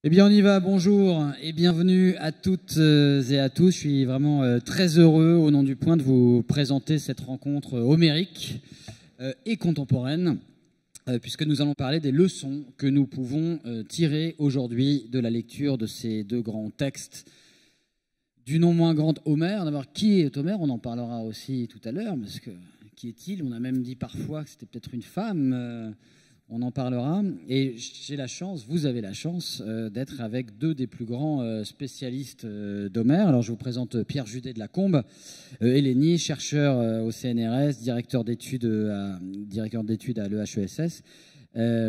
Eh bien, on y va. Bonjour et bienvenue à toutes et à tous. Je suis vraiment très heureux, au nom du Point, de vous présenter cette rencontre homérique et contemporaine, puisque nous allons parler des leçons que nous pouvons tirer aujourd'hui de la lecture de ces deux grands textes du non moins grand Homère. D'abord, qui est Homère? On en parlera aussi tout à l'heure, parce que qui est-il? On a même dit parfois que c'était peut-être une femme. On en parlera. Et j'ai la chance, vous avez la chance, d'être avec deux des plus grands spécialistes d'Homère. Alors, je vous présente Pierre Judet de la Combe, Hélénie, chercheur au CNRS, directeur d'études à l'EHESS.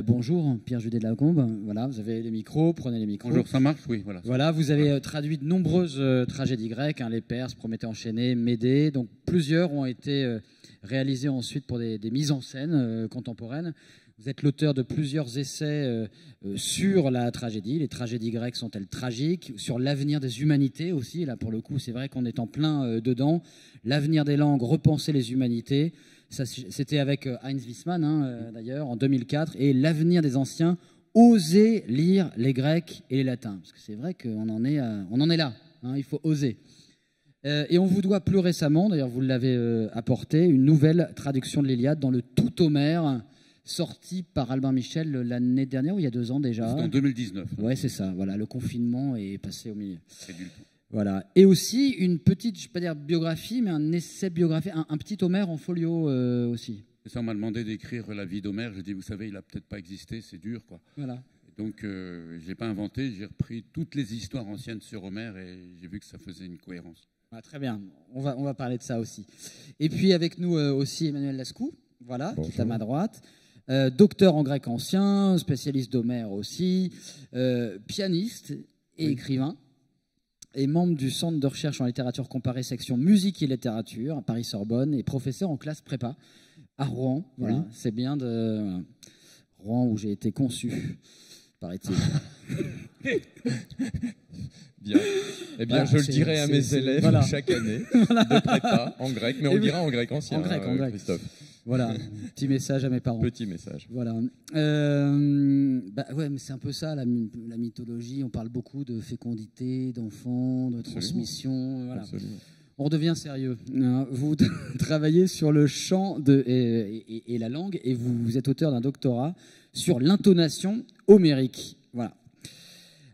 Bonjour, Pierre Judet de la Combe. Voilà, vous avez les micros, prenez les micros. Bonjour, ça marche? Oui, voilà. Voilà, vous avez traduit de nombreuses tragédies grecques, les Perses, Prométhée enchaîné, Médée. Donc, plusieurs ont été réalisées ensuite pour des mises en scène contemporaines. Vous êtes l'auteur de plusieurs essais sur la tragédie. Les tragédies grecques sont-elles tragiques? Sur l'avenir des humanités aussi. Là, pour le coup, c'est vrai qu'on est en plein dedans. L'avenir des langues, repenser les humanités. C'était avec Heinz Wiesmann, d'ailleurs, en 2004. Et l'avenir des anciens, oser lire les Grecs et les Latins. Parce que c'est vrai qu'on en est là. Il faut oser. Et on vous doit plus récemment, d'ailleurs, vous l'avez apporté, une nouvelle traduction de l'Iliade dans le tout Homère, sorti par Albin Michel l'année dernière, ou il y a 2 ans déjà. C'est en 2019. Ouais, c'est ça. Voilà, le confinement est passé au milieu. Voilà. Et aussi une petite, je ne vais pas dire biographie, mais un essai biographique, un petit Homère en folio aussi. Et ça, on m'a demandé d'écrire la vie d'Homère. J'ai dit, vous savez, il n'a peut-être pas existé, c'est dur, quoi. Voilà. Et donc, je n'ai pas inventé, j'ai repris toutes les histoires anciennes sur Homère et j'ai vu que ça faisait une cohérence. Ah, très bien. On va parler de ça aussi. Et puis avec nous aussi Emmanuel Lascou, voilà, qui est à ma droite. Docteur en grec ancien, spécialiste d'Homère aussi, pianiste et écrivain, et membre du Centre de recherche en littérature comparée section musique et littérature à Paris-Sorbonne, et professeur en classe prépa à Rouen. Voilà, oui. C'est bien de Rouen où j'ai été conçu, paraît-il. Bien. Eh bien, voilà, je le dirai à mes élèves chaque année de prépa en grec, mais on le dira en grec ancien, en grec. Christophe. Voilà, petit message à mes parents. Petit message. Voilà. Ouais, mais c'est un peu ça, la mythologie. On parle beaucoup de fécondité, d'enfants, de transmission. Voilà. Absolument. On redevient sérieux. Vous travaillez sur le chant et la langue, et vous êtes auteur d'un doctorat sur l'intonation homérique. Voilà.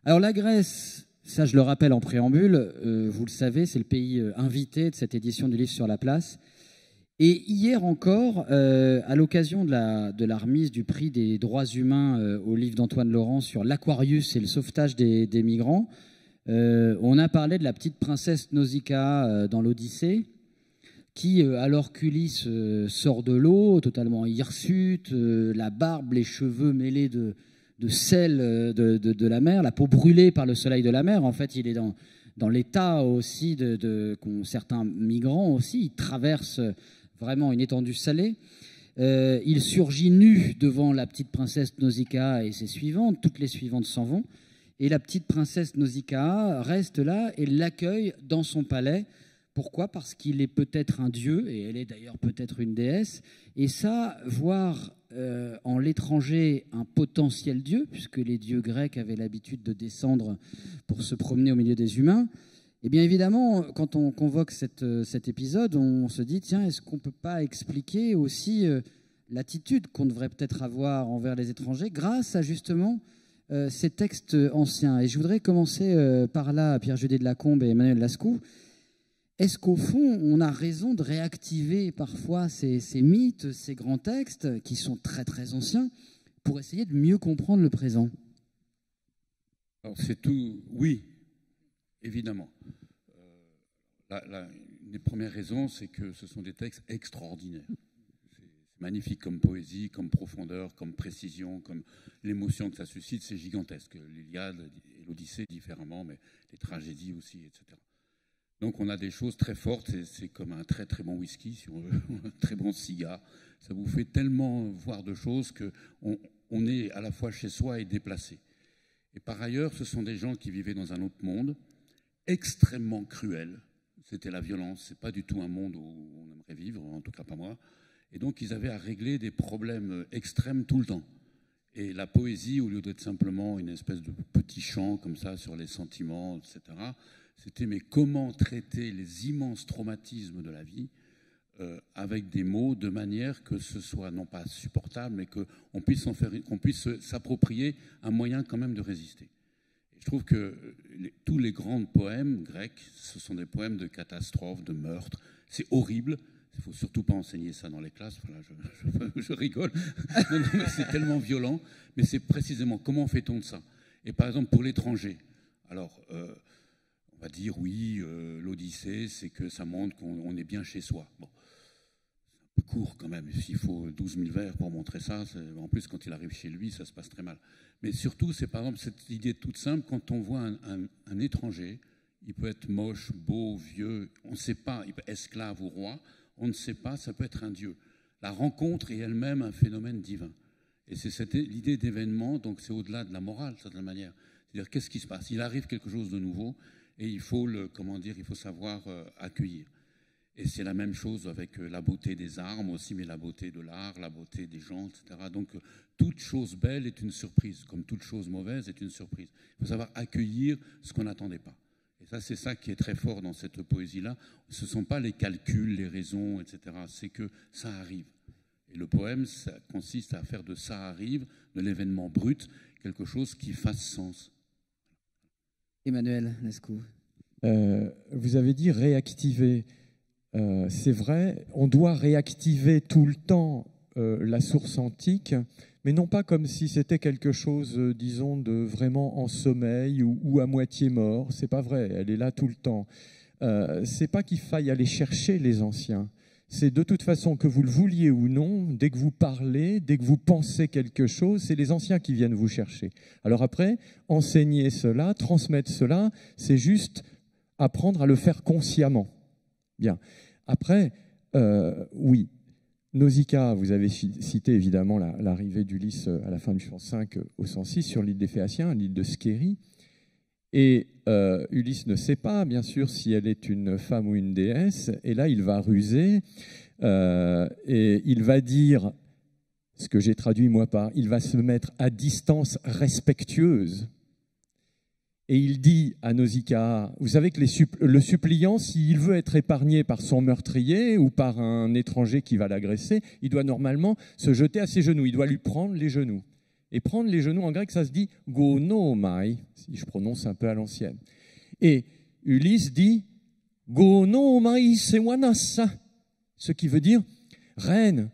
Alors la Grèce, ça je le rappelle en préambule, vous le savez, c'est le pays invité de cette édition du livre Sur la place. Et hier encore, à l'occasion de la remise du prix des droits humains au livre d'Antoine Laurent sur l'Aquarius et le sauvetage des migrants, on a parlé de la petite princesse Nausicaa dans l'Odyssée, qui, alors qu'Ulysse sort de l'eau, totalement hirsute, la barbe, les cheveux mêlés de sel de la mer, la peau brûlée par le soleil de la mer. En fait, il est dans l'état aussi qu'ont certains migrants aussi. Ils traversent vraiment une étendue salée. Il surgit nu devant la petite princesse Nausicaa et ses suivantes. Toutes les suivantes s'en vont. Et la petite princesse Nausicaa reste là et l'accueille dans son palais. Pourquoi? Parce qu'il est peut-être un dieu, et elle est d'ailleurs peut-être une déesse. Et ça, voir en l'étranger un potentiel dieu, puisque les dieux grecs avaient l'habitude de descendre pour se promener au milieu des humains, eh bien évidemment, quand on convoque cet épisode, on se dit, tiens, est-ce qu'on ne peut pas expliquer aussi l'attitude qu'on devrait peut-être avoir envers les étrangers grâce à justement ces textes anciens? Et je voudrais commencer par là, Pierre Judet de la Combe et Emmanuel Lascou. Est-ce qu'au fond, on a raison de réactiver parfois ces mythes, ces grands textes qui sont très très anciens, pour essayer de mieux comprendre le présent? Alors c'est tout, oui, évidemment. Une des premières raisons, c'est que ce sont des textes extraordinaires. C'est magnifique comme poésie, comme profondeur, comme précision, comme l'émotion que ça suscite, c'est gigantesque. L'Iliade et l'Odyssée différemment, mais les tragédies aussi, etc. Donc on a des choses très fortes, c'est comme un très très bon whisky, si on veut, un très bon cigare. Ça vous fait tellement voir de choses qu'on est à la fois chez soi et déplacé. Et par ailleurs, ce sont des gens qui vivaient dans un autre monde, extrêmement cruel. C'était la violence, c'est pas du tout un monde où on aimerait vivre, en tout cas pas moi. Et donc ils avaient à régler des problèmes extrêmes tout le temps. Et la poésie, au lieu d'être simplement une espèce de petit chant comme ça sur les sentiments, etc., c'était mais comment traiter les immenses traumatismes de la vie avec des mots de manière que ce soit non pas supportable, mais qu'on puisse s'approprier un moyen quand même de résister. Et je trouve que tous les grands poèmes grecs, ce sont des poèmes de catastrophes, de meurtres. C'est horrible. Il ne faut surtout pas enseigner ça dans les classes. Voilà, je rigole. Non, mais c'est tellement violent. Mais c'est précisément comment fait-on de ça? Et par exemple, pour l'étranger, alors, on va dire, oui, l'Odyssée, c'est que ça montre qu'on est bien chez soi. Bon, c'est un peu court quand même. S'il faut 12 000 vers pour montrer ça, en plus, quand il arrive chez lui, ça se passe très mal. Mais surtout, c'est par exemple cette idée toute simple, quand on voit un étranger, il peut être moche, beau, vieux, on ne sait pas, il peut être esclave ou roi, on ne sait pas, ça peut être un dieu. La rencontre est elle-même un phénomène divin. Et c'est l'idée d'événement, donc c'est au-delà de la morale, de certaine manière. C'est-à-dire, qu'est-ce qui se passe? Il arrive quelque chose de nouveau, et il faut il faut savoir accueillir. Et c'est la même chose avec la beauté des armes aussi, mais la beauté de l'art, la beauté des gens, etc. Donc, toute chose belle est une surprise, comme toute chose mauvaise est une surprise. Il faut savoir accueillir ce qu'on n'attendait pas. Et ça, c'est ça qui est très fort dans cette poésie-là. Ce ne sont pas les calculs, les raisons, etc. C'est que ça arrive. Et le poème, ça consiste à faire de ça arrive, de l'événement brut, quelque chose qui fasse sens. Emmanuel Lescaut. Vous avez dit réactiver. C'est vrai, on doit réactiver tout le temps la source antique, mais non pas comme si c'était quelque chose, disons, de vraiment en sommeil ou à moitié mort. C'est pas vrai, elle est là tout le temps. C'est pas qu'il faille aller chercher les anciens. C'est de toute façon, que vous le vouliez ou non, dès que vous parlez, dès que vous pensez quelque chose, c'est les anciens qui viennent vous chercher. Alors après, enseigner cela, transmettre cela, c'est juste apprendre à le faire consciemment. Bien. Après, oui, Nausicaa, vous avez cité évidemment l'arrivée d'Ulysse à la fin du chant 5 au 106 sur l'île des Phéaciens, l'île de Scérie. Et Ulysse ne sait pas, bien sûr, si elle est une femme ou une déesse. Et là, il va ruser et il va dire, ce que j'ai traduit moi par, il va se mettre à distance respectueuse. Et il dit à Nausicaa, vous savez que le suppliant, s'il veut être épargné par son meurtrier ou par un étranger qui va l'agresser, il doit normalement se jeter à ses genoux, il doit lui prendre les genoux. Et prendre les genoux, en grec, ça se dit « gonomai », si je prononce un peu à l'ancienne. Et Ulysse dit « gonomai sewanassa », ce qui veut dire « reine,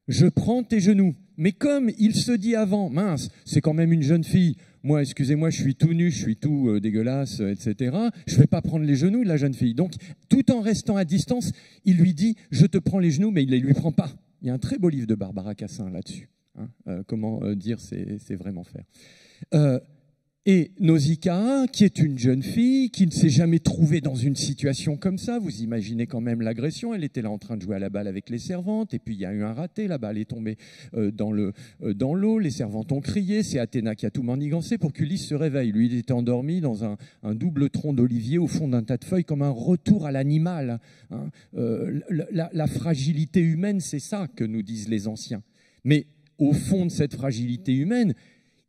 je prends tes genoux ». Mais comme il se dit avant « mince, c'est quand même une jeune fille », moi, excusez-moi, je suis tout nu, je suis tout dégueulasse, etc. Je ne vais pas prendre les genoux de la jeune fille. Donc, tout en restant à distance, il lui dit « je te prends les genoux », mais il ne les lui prend pas. Il y a un très beau livre de Barbara Cassin là-dessus. Comment dire, c'est vraiment faire. Et Nausicaa, qui est une jeune fille, qui ne s'est jamais trouvée dans une situation comme ça, vous imaginez quand même l'agression, elle était là en train de jouer à la balle avec les servantes, et puis il y a eu un raté, la balle est tombée dans l'eau, les servantes ont crié, c'est Athéna qui a tout manigancé pour qu'Ulysse se réveille. Lui, il était endormi dans un double tronc d'olivier au fond d'un tas de feuilles, comme un retour à l'animal. La fragilité humaine, c'est ça que nous disent les anciens. Mais au fond de cette fragilité humaine,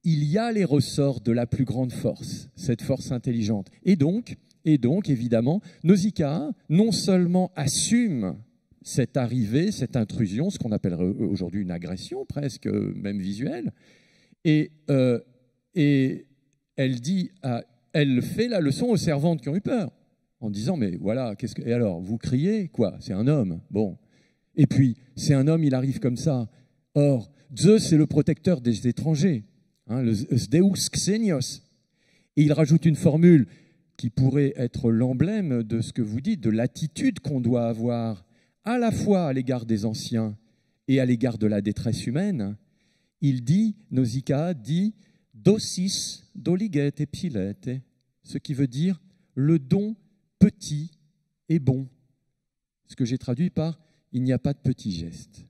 il y a les ressorts de la plus grande force, cette force intelligente. Et donc, évidemment, Nausicaa non seulement assume cette arrivée, cette intrusion, ce qu'on appellerait aujourd'hui une agression presque, même visuelle, et elle fait la leçon aux servantes qui ont eu peur, en disant, mais voilà, et alors, vous criez, quoi? C'est un homme, bon. Et puis, c'est un homme, il arrive comme ça. Or, Zeus, c'est le protecteur des étrangers. Le Deus Xenios. Et il rajoute une formule qui pourrait être l'emblème de ce que vous dites, de l'attitude qu'on doit avoir à la fois à l'égard des anciens et à l'égard de la détresse humaine. Il dit, Nausicaa dit, dosis doligete pilete, ce qui veut dire le don petit et bon. Ce que j'ai traduit par il n'y a pas de petits gestes.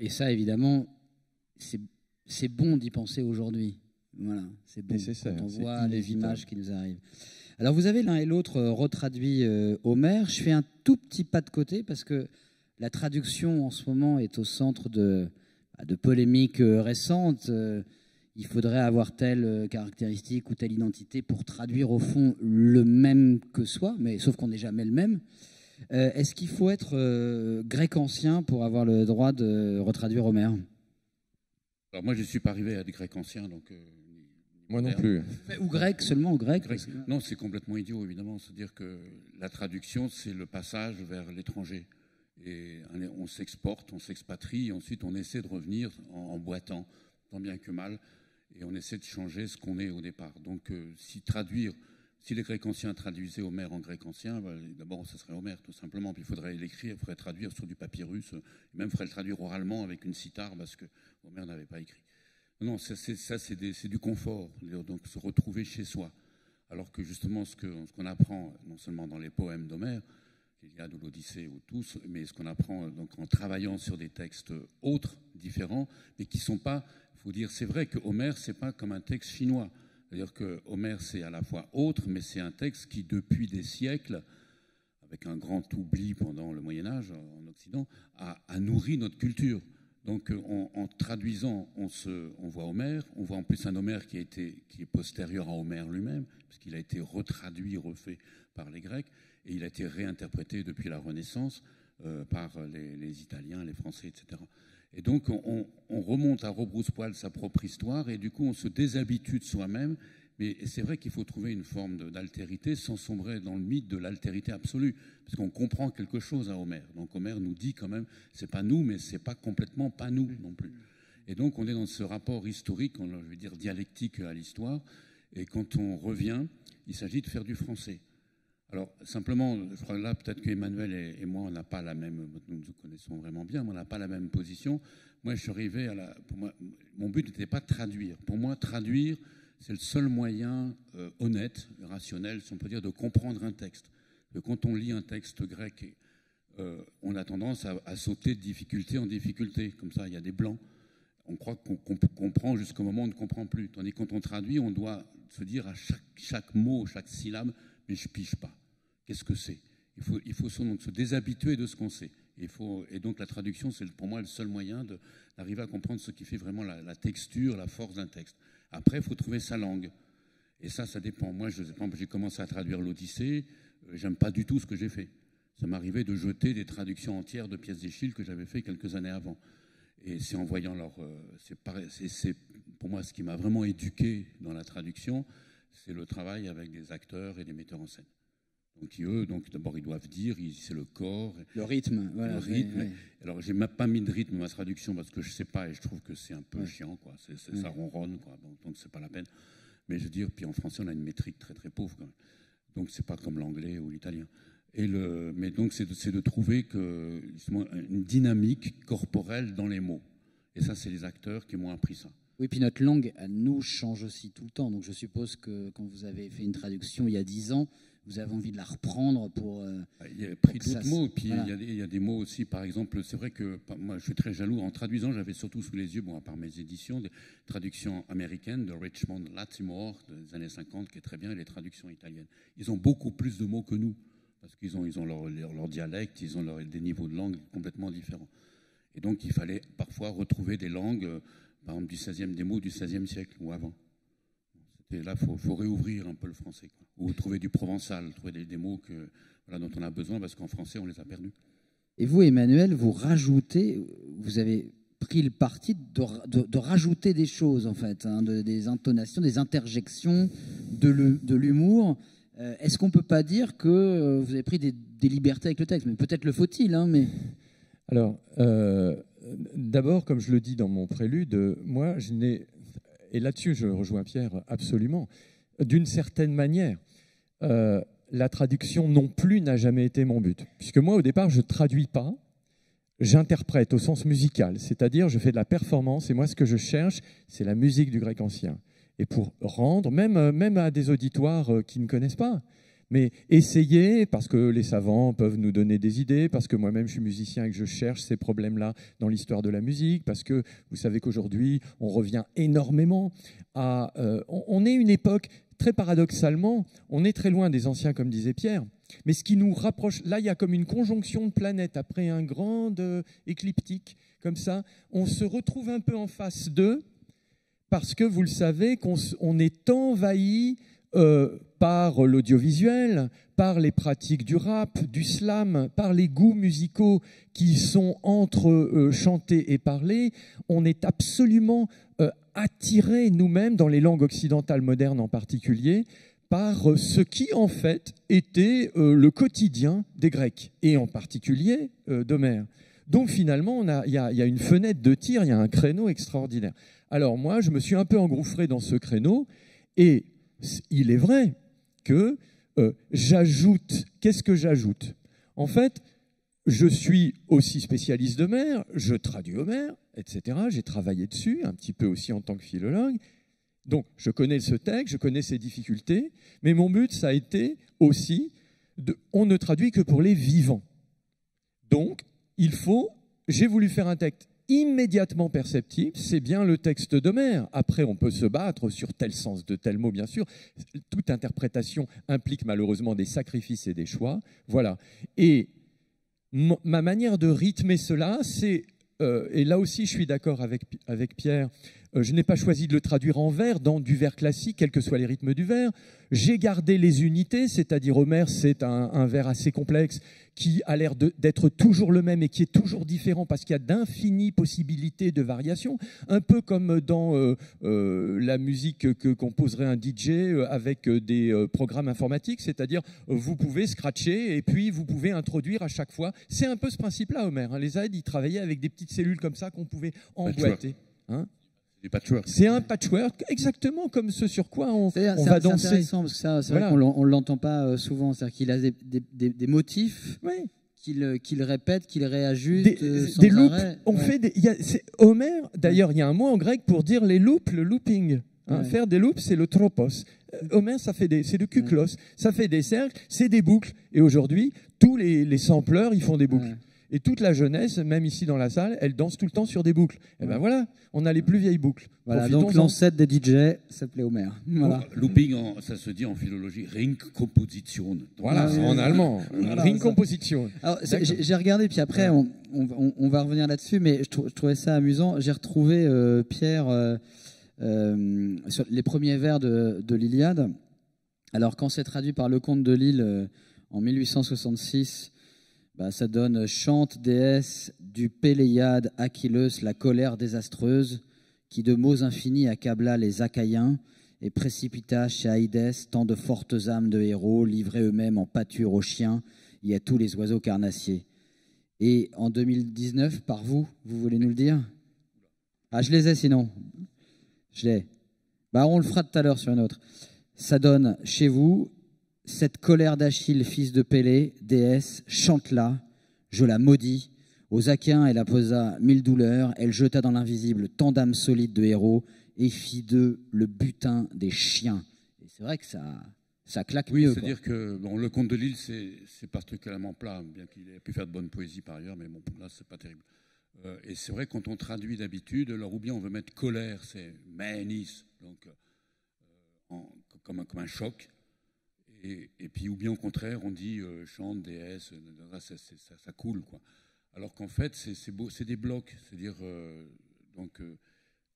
Et ça, évidemment, c'est bon d'y penser aujourd'hui. Voilà, c'est bon quand on voit les images qui nous arrivent. Alors, vous avez l'un et l'autre retraduit Homère. Je fais un tout petit pas de côté parce que la traduction en ce moment est au centre de de polémiques récentes. Il faudrait avoir telle caractéristique ou telle identité pour traduire au fond le même que soi, mais sauf qu'on n'est jamais le même. Est-ce qu'il faut être grec ancien pour avoir le droit de retraduire Homère? Alors moi, je ne suis pas arrivé à des grecs anciens, donc... moi non plus. Ou grec, seulement au grec. Non, c'est complètement idiot, évidemment. C'est-à-dire que la traduction, c'est le passage vers l'étranger. Et on s'exporte, on s'expatrie, et ensuite on essaie de revenir en boitant, tant bien que mal, et on essaie de changer ce qu'on est au départ. Donc si les Grecs anciens traduisaient Homère en grec ancien, d'abord ce serait Homère, tout simplement. Puis il faudrait l'écrire, il faudrait traduire sur du papyrus, et même il faudrait le traduire oralement avec une cithare, parce que Homère n'avait pas écrit. Non, c'est du confort, donc se retrouver chez soi. Alors que justement, ce qu'on apprend, non seulement dans les poèmes d'Homère, l'Iliade ou l'Odyssée ou tous, mais ce qu'on apprend donc en travaillant sur des textes autres, différents, mais qui ne sont pas, il faut dire, c'est vrai que Homère, ce n'est pas comme un texte chinois. C'est-à-dire que Homère, c'est à la fois autre, mais c'est un texte qui, depuis des siècles, avec un grand oubli pendant le Moyen-Âge en Occident, a nourri notre culture. Donc en traduisant, on voit Homère, on voit en plus un Homère qui est postérieur à Homère lui-même, puisqu'il a été retraduit, refait par les Grecs, et il a été réinterprété depuis la Renaissance par les Italiens, les Français, etc. Et donc on remonte à rebrousse-poil sa propre histoire, et du coup on se déshabitue de soi-même. Mais c'est vrai qu'il faut trouver une forme d'altérité sans sombrer dans le mythe de l'altérité absolue, parce qu'on comprend quelque chose à Homère. Donc Homère nous dit quand même, c'est pas nous, mais c'est pas complètement pas nous non plus. Et donc on est dans ce rapport historique, je vais dire dialectique à l'histoire, et quand on revient, il s'agit de faire du français. Alors simplement, je crois que là peut-être qu'Emmanuel et moi, on n'a pas la même, nous nous connaissons vraiment bien, mais on n'a pas la même position. Moi je suis arrivé pour moi, mon but n'était pas de traduire. Pour moi, traduire, c'est le seul moyen honnête, rationnel, si on peut dire, de comprendre un texte. Quand on lit un texte grec, on a tendance à sauter de difficulté en difficulté. Comme ça, il y a des blancs. On croit qu'on comprend jusqu'au moment où on ne comprend plus. Tandis que quand on traduit, on doit se dire à chaque mot, chaque syllabe, mais je ne pige pas. Qu'est-ce que c'est ? Il faut donc se déshabituer de ce qu'on sait. Et donc la traduction, c'est pour moi le seul moyen d'arriver à comprendre ce qui fait vraiment la texture, la force d'un texte. Après, il faut trouver sa langue. Et ça dépend. Moi, j'ai commencé à traduire l'Odyssée. J'aime pas du tout ce que j'ai fait. Ça m'arrivait de jeter des traductions entières de pièces d'Échille que j'avais fait quelques années avant. Et c'est en voyant c'est pour moi ce qui m'a vraiment éduqué dans la traduction, c'est le travail avec des acteurs et des metteurs en scène. Donc d'abord, ils doivent dire, c'est le corps. Le rythme, voilà. Le rythme. Oui. Alors, j'ai même pas mis de rythme dans ma traduction parce que je sais pas et je trouve que c'est un peu chiant, quoi. Ça ronronne, quoi. Donc, c'est pas la peine. Mais je veux dire, puis en français, on a une métrique très, très pauvre, quand même. Donc, c'est pas comme l'anglais ou l'italien. Mais donc, c'est de trouver justement, une dynamique corporelle dans les mots. Et ça, c'est les acteurs qui m'ont appris ça. Oui, puis notre langue, elle nous change aussi tout le temps. Donc, je suppose que quand vous avez fait une traduction il y a 10 ans, vous avez envie de la reprendre pour... il y a pris d'autres mots, puis voilà. il y a des mots aussi, par exemple, c'est vrai que moi je suis très jaloux, en traduisant j'avais surtout sous les yeux, bon à part mes éditions, des traductions américaines de Richmond Lattimore des années 50, qui est très bien, et les traductions italiennes. Ils ont beaucoup plus de mots que nous, parce qu'ils ont leur dialecte, ils ont des niveaux de langue complètement différents. Et donc il fallait parfois retrouver des langues, par exemple des mots du XVIe siècle ou avant. Et là, il faut réouvrir un peu le français, quoi. Ou trouver du provençal, trouver des mots dont on a besoin, parce qu'en français, on les a perdus. Et vous, Emmanuel, vous avez pris le parti de rajouter des choses, en fait, des intonations, des interjections, de l'humour. Est-ce qu'on ne peut pas dire que vous avez pris des libertés avec le texte? Mais peut-être le faut-il, hein, mais... Alors, d'abord, comme je le dis dans mon prélude, moi, je n'ai... Et là-dessus, je rejoins Pierre absolument. D'une certaine manière, la traduction non plus n'a jamais été mon but. Puisque moi, au départ, je ne traduis pas, j'interprète au sens musical. C'est-à-dire, je fais de la performance. Et moi, ce que je cherche, c'est la musique du grec ancien. Et pour rendre, même à des auditoires qui ne connaissent pas, mais essayer, parce que les savants peuvent nous donner des idées, parce que moi-même je suis musicien et que je cherche ces problèmes-là dans l'histoire de la musique, parce que vous savez qu'aujourd'hui on revient énormément à... on est une époque très paradoxalement, on est très loin des anciens, comme disait Pierre, mais ce qui nous rapproche, là, il y a comme une conjonction de planètes, après un grand écliptique, comme ça, on se retrouve un peu en face d'eux, parce que vous le savez, qu'on est envahi par l'audiovisuel, par les pratiques du rap, du slam, par les goûts musicaux qui sont entre chanter et parler. On est absolument attirés nous-mêmes, dans les langues occidentales modernes en particulier, par ce qui en fait était le quotidien des Grecs, et en particulier d'Homère. Donc finalement, il y a une fenêtre de tir, il y a un créneau extraordinaire. Alors moi, je me suis un peu engouffré dans ce créneau, et il est vrai que j'ajoute. Qu'est-ce que j'ajoute? En fait, je suis aussi spécialiste d'Homère, je traduis Homère, etc. J'ai travaillé dessus, un petit peu aussi en tant que philologue. Donc, je connais ce texte, je connais ses difficultés, mais mon but, ça a été aussi, on ne traduit que pour les vivants. Donc, j'ai voulu faire un texte immédiatement perceptible, c'est bien le texte d'Homère. Après, on peut se battre sur tel sens de tel mot, bien sûr. Toute interprétation implique malheureusement des sacrifices et des choix. Voilà. Et ma manière de rythmer cela, c'est, et là aussi je suis d'accord avec Pierre, je n'ai pas choisi de le traduire en vers, dans du vers classique, quels que soient les rythmes du vers. J'ai gardé les unités, c'est-à-dire Homère, c'est un vers assez complexe qui a l'air d'être toujours le même et qui est toujours différent parce qu'il y a d'infinies possibilités de variation, un peu comme dans la musique que composerait un DJ avec des programmes informatiques, c'est-à-dire vous pouvez scratcher et puis vous pouvez introduire à chaque fois. C'est un peu ce principe-là, Homère. Hein. Les aides, ils travaillaient avec des petites cellules comme ça qu'on pouvait emboîter. Hein. C'est un patchwork, exactement comme ce sur quoi on va danser. C'est intéressant, parce que ça, c'est vrai qu'on ne l'entend pas souvent. C'est-à-dire qu'il a des motifs qu'il répète, qu'il réajuste des loops. Arrêt. Homère, d'ailleurs, il y a un mot en grec pour dire les loops, le looping. Hein, faire des loops, c'est le tropos. Homère, c'est le kuklos. Ça fait des cercles, c'est des boucles. Et aujourd'hui, tous les sampleurs, ils font des boucles. Et toute la jeunesse, même ici dans la salle, elle danse tout le temps sur des boucles. Et ben voilà, on a les plus vieilles boucles. Voilà, donc l'ancêtre des DJ s'appelait Homère. Voilà. Looping, ça se dit en philologie, Ringkomposition. Voilà, en allemand, Ringkomposition. J'ai regardé, puis après, on va revenir là-dessus, mais je trouvais ça amusant. J'ai retrouvé, Pierre, sur les premiers vers de l'Iliade. Alors, quand c'est traduit par Lecomte de Lille en 1866, ça donne « Chante, déesse du Péléiade, Achilleus, la colère désastreuse, qui de maux infinis accabla les Achaïens et précipita chez Aïdès tant de fortes âmes de héros, livrés eux-mêmes en pâture aux chiens et à tous les oiseaux carnassiers. » Et en 2019, par vous voulez nous le dire? Ah, je les ai sinon. Je l'ai. On le fera tout à l'heure sur une autre. Ça donne chez vous... Cette colère d'Achille, fils de Pélée, déesse, chante-la, je la maudis. Aux Achéens, elle apposa 1000 douleurs, elle jeta dans l'invisible tant d'âmes solides de héros et fit d'eux le butin des chiens. Et c'est vrai que ça claque mieux. C'est-à-dire que le conte de Lille, c'est particulièrement plat, bien qu'il ait pu faire de bonne poésie par ailleurs, mais bon, là, c'est pas terrible. Et c'est vrai, quand on traduit d'habitude, alors ou bien on veut mettre colère, c'est ménis, donc comme un choc. Et puis, ou bien au contraire, on dit chante, déesse, ça coule, quoi. Alors qu'en fait, c'est des blocs. C'est-à-dire,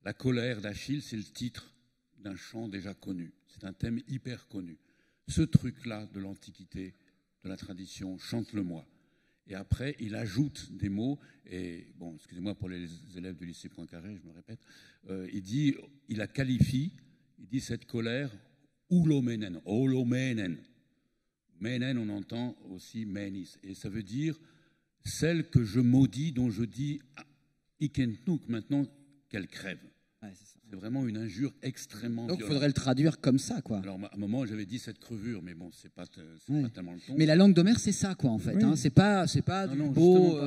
la colère d'Achille, c'est le titre d'un chant déjà connu. C'est un thème hyper connu. Ce truc-là de l'Antiquité, de la tradition, chante-le-moi. Et après, il ajoute des mots, et bon, excusez-moi pour les élèves du lycée Poincaré, je me répète, il la qualifie, il dit cette colère, Ulomenen, Olomenen. Menen, on entend aussi menis. Et ça veut dire celle que je maudis, dont je dis Ikentnuk, maintenant qu'elle crève. Ouais, c'est vraiment une injure extrêmement violente. Donc il faudrait le traduire comme ça, quoi. Alors à un moment, j'avais dit cette crevure, mais bon, c'est pas tellement le ton. Mais la langue d'Homère, c'est ça, quoi, en fait. Oui. Hein. C'est pas du beau,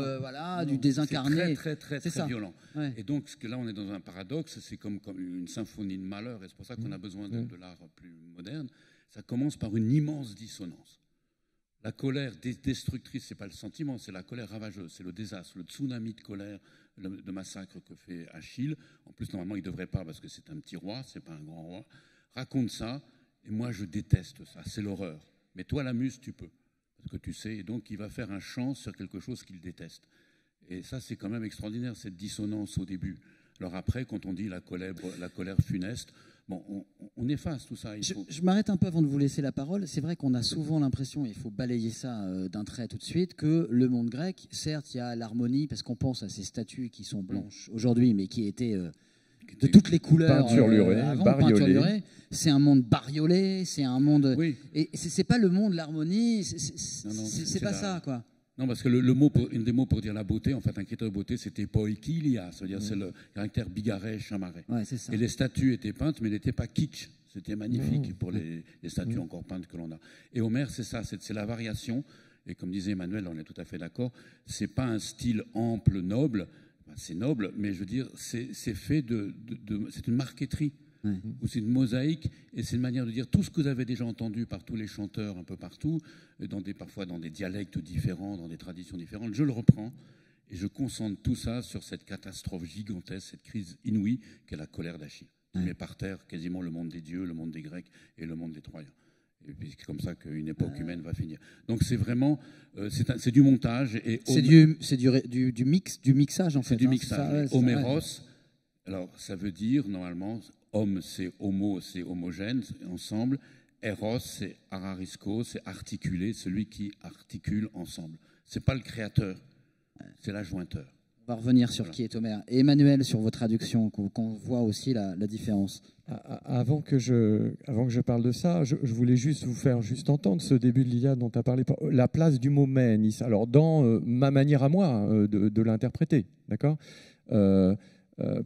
du désincarné. C'est très violent. Ouais. Et donc, là, on est dans un paradoxe. C'est comme une symphonie de malheur. Et c'est pour ça qu'on a besoin de l'art plus moderne. Ça commence par une immense dissonance. La colère destructrice, ce n'est pas le sentiment, c'est la colère ravageuse, c'est le désastre, le tsunami de colère, de massacre que fait Achille. En plus, normalement, il ne devrait pas, parce que c'est un petit roi, ce n'est pas un grand roi. Raconte ça, Et moi, je déteste ça, c'est l'horreur. Mais toi, la muse, tu peux, parce que tu sais. Et donc, il va faire un chant sur quelque chose qu'il déteste. Et ça, c'est quand même extraordinaire, cette dissonance au début. Alors après, quand on dit la colère funeste, bon, on efface tout ça. Je m'arrête un peu avant de vous laisser la parole. C'est vrai qu'on a souvent l'impression, il faut balayer ça d'un trait tout de suite, que le monde grec, certes, il y a l'harmonie, parce qu'on pense à ces statues qui sont blanches aujourd'hui, mais qui étaient de toutes les couleurs. Peinturlurées. C'est un monde bariolé, c'est un monde... Oui. Et c'est pas le monde, l'harmonie, c'est pas ça, quoi. Non, parce que une des mots pour dire la beauté, en fait, un critère de beauté, c'était poikilia, c'est-à-dire c'est le caractère bigarré, chamarré. Ouais, c'est ça. Et les statues étaient peintes, mais elles n'étaient pas kitsch. C'était magnifique pour les statues encore peintes que l'on a. Et Homère, c'est ça, c'est la variation. Et comme disait Emmanuel, on est tout à fait d'accord, c'est pas un style ample, noble. C'est noble, mais je veux dire, c'est fait c'est une marqueterie. Ou c'est une mosaïque, et c'est une manière de dire tout ce que vous avez déjà entendu par tous les chanteurs un peu partout, parfois dans des dialectes différents, dans des traditions différentes. Je le reprends et je concentre tout ça sur cette catastrophe gigantesque, cette crise inouïe qu'est la colère d'Achille, qui met par terre quasiment le monde des dieux, le monde des Grecs et le monde des Troyens. Et puis c'est comme ça qu'une époque humaine va finir. Donc c'est vraiment, c'est du montage. C'est du mixage en fait. C'est du mixage. Homéros, alors ça veut dire normalement... Homme, c'est homo, c'est homogène, ensemble. Eros, c'est ararisco, c'est articulé, celui qui articule ensemble. Ce n'est pas le créateur, c'est l'adjointeur. On va revenir sur qui est Homère. Et Emmanuel, sur vos traductions, qu'on voit aussi la différence. Avant que je parle de ça, je voulais juste vous faire entendre ce début de l'Iliade dont tu as parlé, la place du mot mène. Alors, dans ma manière à moi de l'interpréter, d'accord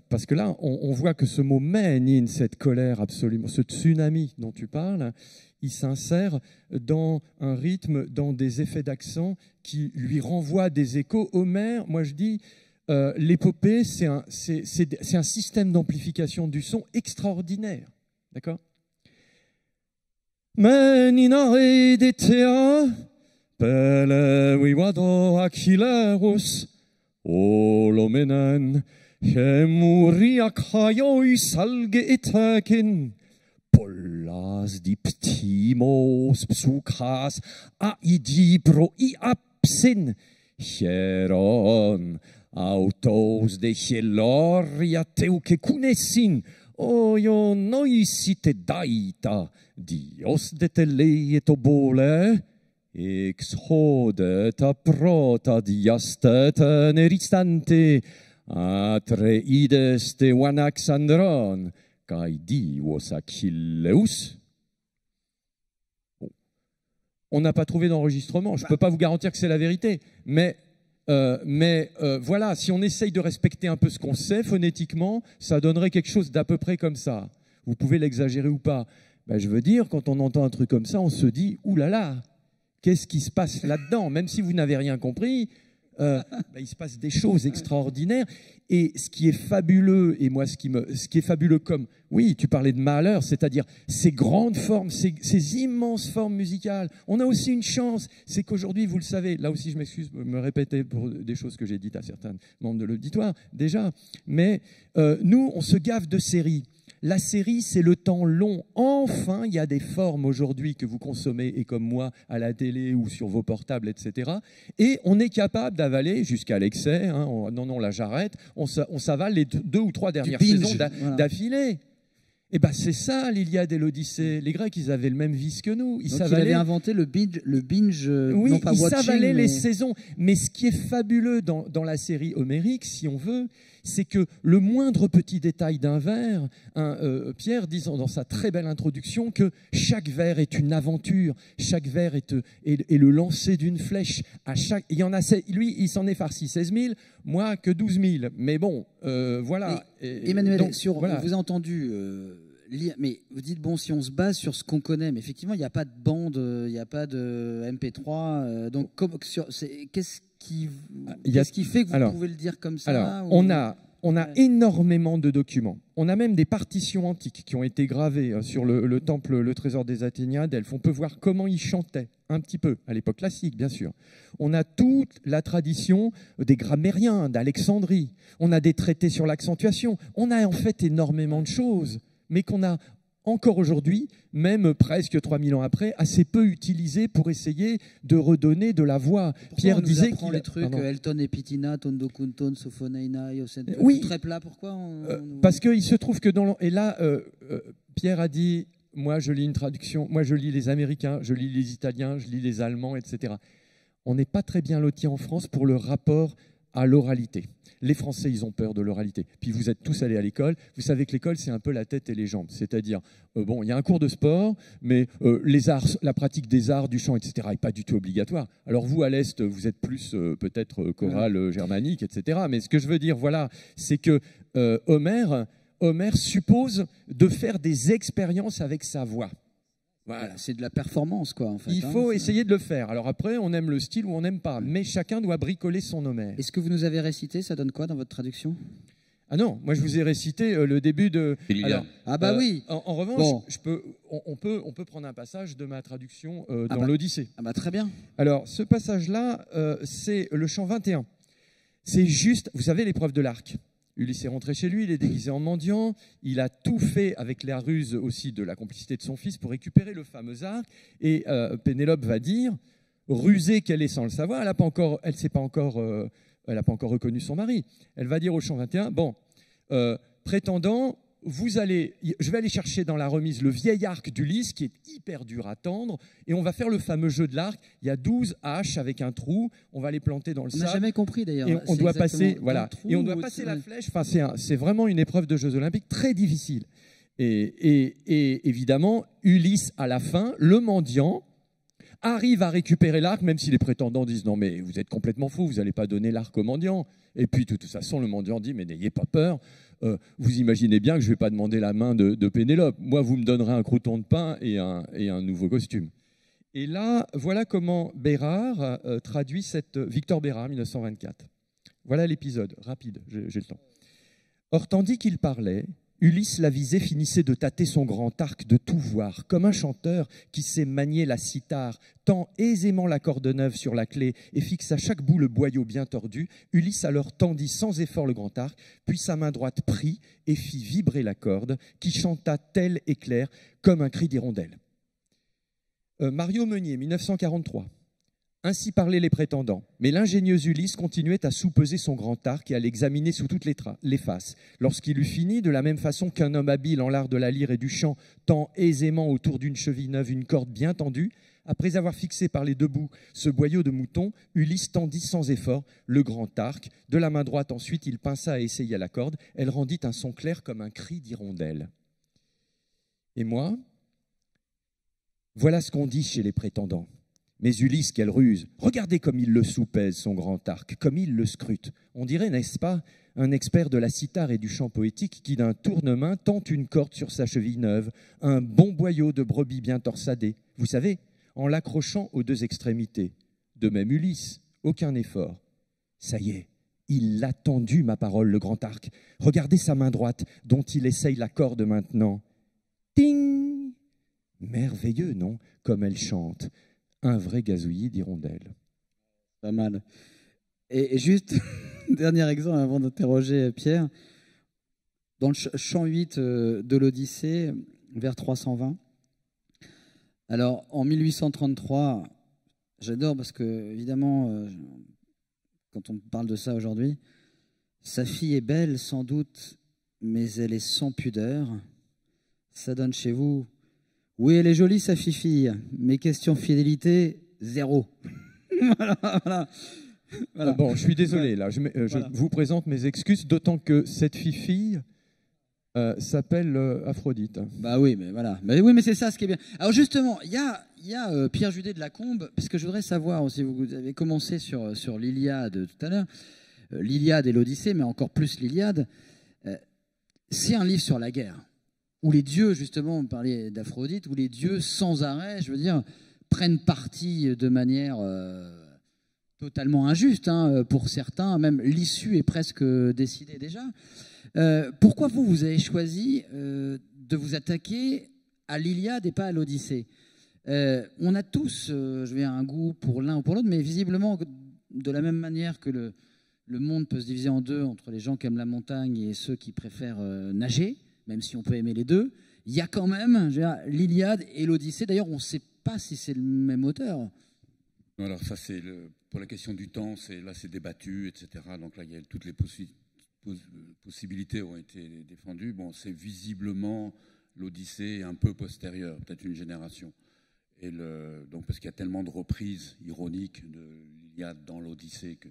parce que là, on voit que ce mot mène, cette colère absolument, ce tsunami dont tu parles, il s'insère dans un rythme, dans des effets d'accent qui lui renvoient des échos. Homère, moi je dis, l'épopée, c'est un système d'amplification du son extraordinaire. D'accord ? Meninae detea, pele vivado aquileros, olomenan, Hemuria kaioi salge etakin, pollas diptimos psukas aidibro iapsin, hieron autos de hieloria teuke kunesin, oio noisite daita, dios de teleieto bole, ex hodet aprota diastet neristante, Atreides te wanaxandron, kai divos Achilleus. On n'a pas trouvé d'enregistrement. Je ne peux pas vous garantir que c'est la vérité. Mais voilà, si on essaye de respecter un peu ce qu'on sait phonétiquement, ça donnerait quelque chose d'à peu près comme ça. Vous pouvez l'exagérer ou pas. Ben, je veux dire, quand on entend un truc comme ça, on se dit, oulala, qu'est-ce qui se passe là-dedans? Même si vous n'avez rien compris, il se passe des choses extraordinaires. Et ce qui est fabuleux, et moi ce qui est fabuleux comme, oui, tu parlais de Mahler, c'est-à-dire ces grandes formes, ces immenses formes musicales. On a aussi une chance, c'est qu'aujourd'hui, vous le savez, là aussi je m'excuse de me répéter pour des choses que j'ai dites à certains membres de l'auditoire déjà, mais nous, on se gave de séries. La série, c'est le temps long. Enfin, il y a des formes aujourd'hui que vous consommez, et comme moi, à la télé ou sur vos portables, etc. Et on est capable d'avaler jusqu'à l'excès. Hein, non, là, j'arrête. On s'avale les 2 ou 3 dernières saisons d'affilée. Et ben c'est ça l'Iliade et l'Odyssée. Les Grecs, ils avaient le même vice que nous. Ils avaient inventé le binge oui, non pas ils watching, s'avalaient les saisons. Mais ce qui est fabuleux dans la série homérique, si on veut, c'est que le moindre petit détail d'un vers, Pierre disant dans sa très belle introduction que chaque vers est une aventure, chaque vers est le lancer d'une flèche. Il y en a, lui, il s'en est farci 16 000, moi que 12 000. Mais bon, voilà. Emmanuel, voilà. Vous avez entendu... mais vous dites, bon, si on se base sur ce qu'on connaît, mais effectivement, il n'y a pas de bande, il n'y a pas de MP3. Donc, qu'est-ce qui fait que vous pouvez le dire comme ça? Alors, on a énormément de documents. On a même des partitions antiques qui ont été gravées sur le temple, le trésor des Athéniens d'Elphes. On peut voir comment ils chantaient, un petit peu, à l'époque classique, bien sûr. On a toute la tradition des grammairiens d'Alexandrie. On a des traités sur l'accentuation. On a en fait énormément de choses, mais qu'on a encore aujourd'hui, même presque 3000 ans après, assez peu utilisé pour essayer de redonner de la voix. Pourquoi Pierre on nous disait apprend les trucs, Elton et Pitina, Tondo Kunton, Sophoneina, oui, très plat, pourquoi parce qu'il se trouve que et là, Pierre a dit, moi je lis une traduction, moi je lis les Américains, je lis les Italiens, je lis les Allemands, etc. On n'est pas très bien lotis en France pour le rapport à l'oralité. Les Français, ils ont peur de l'oralité. Puis vous êtes tous allés à l'école. Vous savez que l'école, c'est un peu la tête et les jambes. C'est-à-dire, bon, il y a un cours de sport, mais les arts, la pratique des arts, du chant, etc., n'est pas du tout obligatoire. Alors vous, à l'Est, vous êtes plus peut-être chorale germanique, etc. Mais ce que je veux dire, voilà, c'est que Homère suppose de faire des expériences avec sa voix. Voilà, c'est de la performance, quoi, en fait. Il faut essayer de le faire. Alors après, on aime le style ou on n'aime pas. Mais chacun doit bricoler son Homère. Est-ce que vous nous avez récité? Ça donne quoi dans votre traduction? Ah non, moi je vous ai récité le début de... Alors, ah bah oui. En revanche, on peut prendre un passage de ma traduction dans l'Odyssée. Ah bah très bien. Alors, ce passage-là, c'est le chant 21. C'est juste, vous savez, l'épreuve de l'arc. Ulysse est rentré chez lui, il est déguisé en mendiant, il a tout fait avec la ruse aussi de la complicité de son fils pour récupérer le fameux arc. Et Pénélope va dire, rusée qu'elle est sans le savoir, elle n'a pas encore reconnu son mari. Elle va dire au chant 21, bon, prétendant, je vais aller chercher dans la remise le vieil arc d'Ulysse qui est hyper dur à tendre et on va faire le fameux jeu de l'arc. Il y a 12 haches avec un trou, on va les planter dans le sable. On n'a jamais compris d'ailleurs. Et on doit passer, voilà, et on doit passer la flèche. Enfin, c'est vraiment une épreuve de Jeux Olympiques très difficile. Et évidemment, Ulysse à la fin, le mendiant, arrive à récupérer l'arc, même si les prétendants disent non mais vous êtes complètement fou, vous n'allez pas donner l'arc au mendiant. Et puis de toute façon, le mendiant dit mais n'ayez pas peur. Vous imaginez bien que je ne vais pas demander la main de Pénélope. Moi, vous me donnerez un crouton de pain et un nouveau costume. Et là, voilà comment Bérard traduit Victor Bérard, 1924. Voilà l'épisode, rapide, j'ai le temps. Or, tandis qu'il parlait, Ulysse l'avisé finissait de tâter son grand arc de tout voir, comme un chanteur qui sait manier la cithare, tend aisément la corde neuve sur la clé et fixe à chaque bout le boyau bien tordu. Ulysse alors tendit sans effort le grand arc, puis sa main droite prit et fit vibrer la corde, qui chanta tel éclair comme un cri d'hirondelle. Mario Meunier, 1943. Ainsi parlaient les prétendants, mais l'ingénieux Ulysse continuait à soupeser son grand arc et à l'examiner sous toutes les faces. Lorsqu'il eut fini, de la même façon qu'un homme habile en l'art de la lyre et du chant tend aisément autour d'une cheville neuve une corde bien tendue, après avoir fixé par les deux bouts ce boyau de mouton, Ulysse tendit sans effort le grand arc. De la main droite ensuite, il pinça et essaya la corde. Elle rendit un son clair comme un cri d'hirondelle. Et moi, voilà ce qu'on dit chez les prétendants. Mais Ulysse, quelle ruse! Regardez comme il le soupèse, son grand arc, comme il le scrute. On dirait, n'est-ce pas, un expert de la cithare et du chant poétique qui, d'un tournement, tente une corde sur sa cheville neuve, un bon boyau de brebis bien torsadé. Vous savez, en l'accrochant aux deux extrémités. De même Ulysse, aucun effort. Ça y est, il l'a tendu, ma parole, le grand arc. Regardez sa main droite, dont il essaye la corde maintenant. Ting! Merveilleux, non? Comme elle chante. Un vrai gazouillis d'hirondelle. Pas mal. Et juste, dernier exemple avant d'interroger Pierre. Dans le chant 8 de l'Odyssée, vers 320, alors en 1833, j'adore parce que, évidemment, quand on parle de ça aujourd'hui, sa fille est belle sans doute, mais elle est sans pudeur. Ça donne chez vous... Oui, elle est jolie, sa fille, mais question fidélité, zéro. voilà. Bon, je suis désolé, là. Je vous présente mes excuses, d'autant que cette fille s'appelle Aphrodite. Bah oui, mais voilà. Oui, mais c'est ça ce qui est bien. Alors justement, il y a Pierre Judet de Lacombe, parce que je voudrais savoir aussi, vous avez commencé sur l'Iliade tout à l'heure, l'Iliade et l'Odyssée, mais encore plus l'Iliade. C'est un livre sur la guerre. Où les dieux, justement, on parlait d'Aphrodite, où les dieux, sans arrêt, je veux dire, prennent parti de manière totalement injuste, hein, pour certains, même l'issue est presque décidée déjà. Pourquoi vous avez choisi de vous attaquer à l'Iliade et pas à l'Odyssée? On a tous, un goût pour l'un ou pour l'autre, mais visiblement, de la même manière que le monde peut se diviser en deux entre les gens qui aiment la montagne et ceux qui préfèrent nager, même si on peut aimer les deux, il y a quand même l'Iliade et l'Odyssée. D'ailleurs, on ne sait pas si c'est le même auteur. Non, alors ça, c'est pour la question du temps, là c'est débattu, etc. Donc là, il y a toutes les possibilités ont été défendues. Bon, c'est visiblement l'Odyssée un peu postérieure, peut-être une génération. Et donc parce qu'il y a tellement de reprises ironiques de l'Iliade dans l'Odyssée que.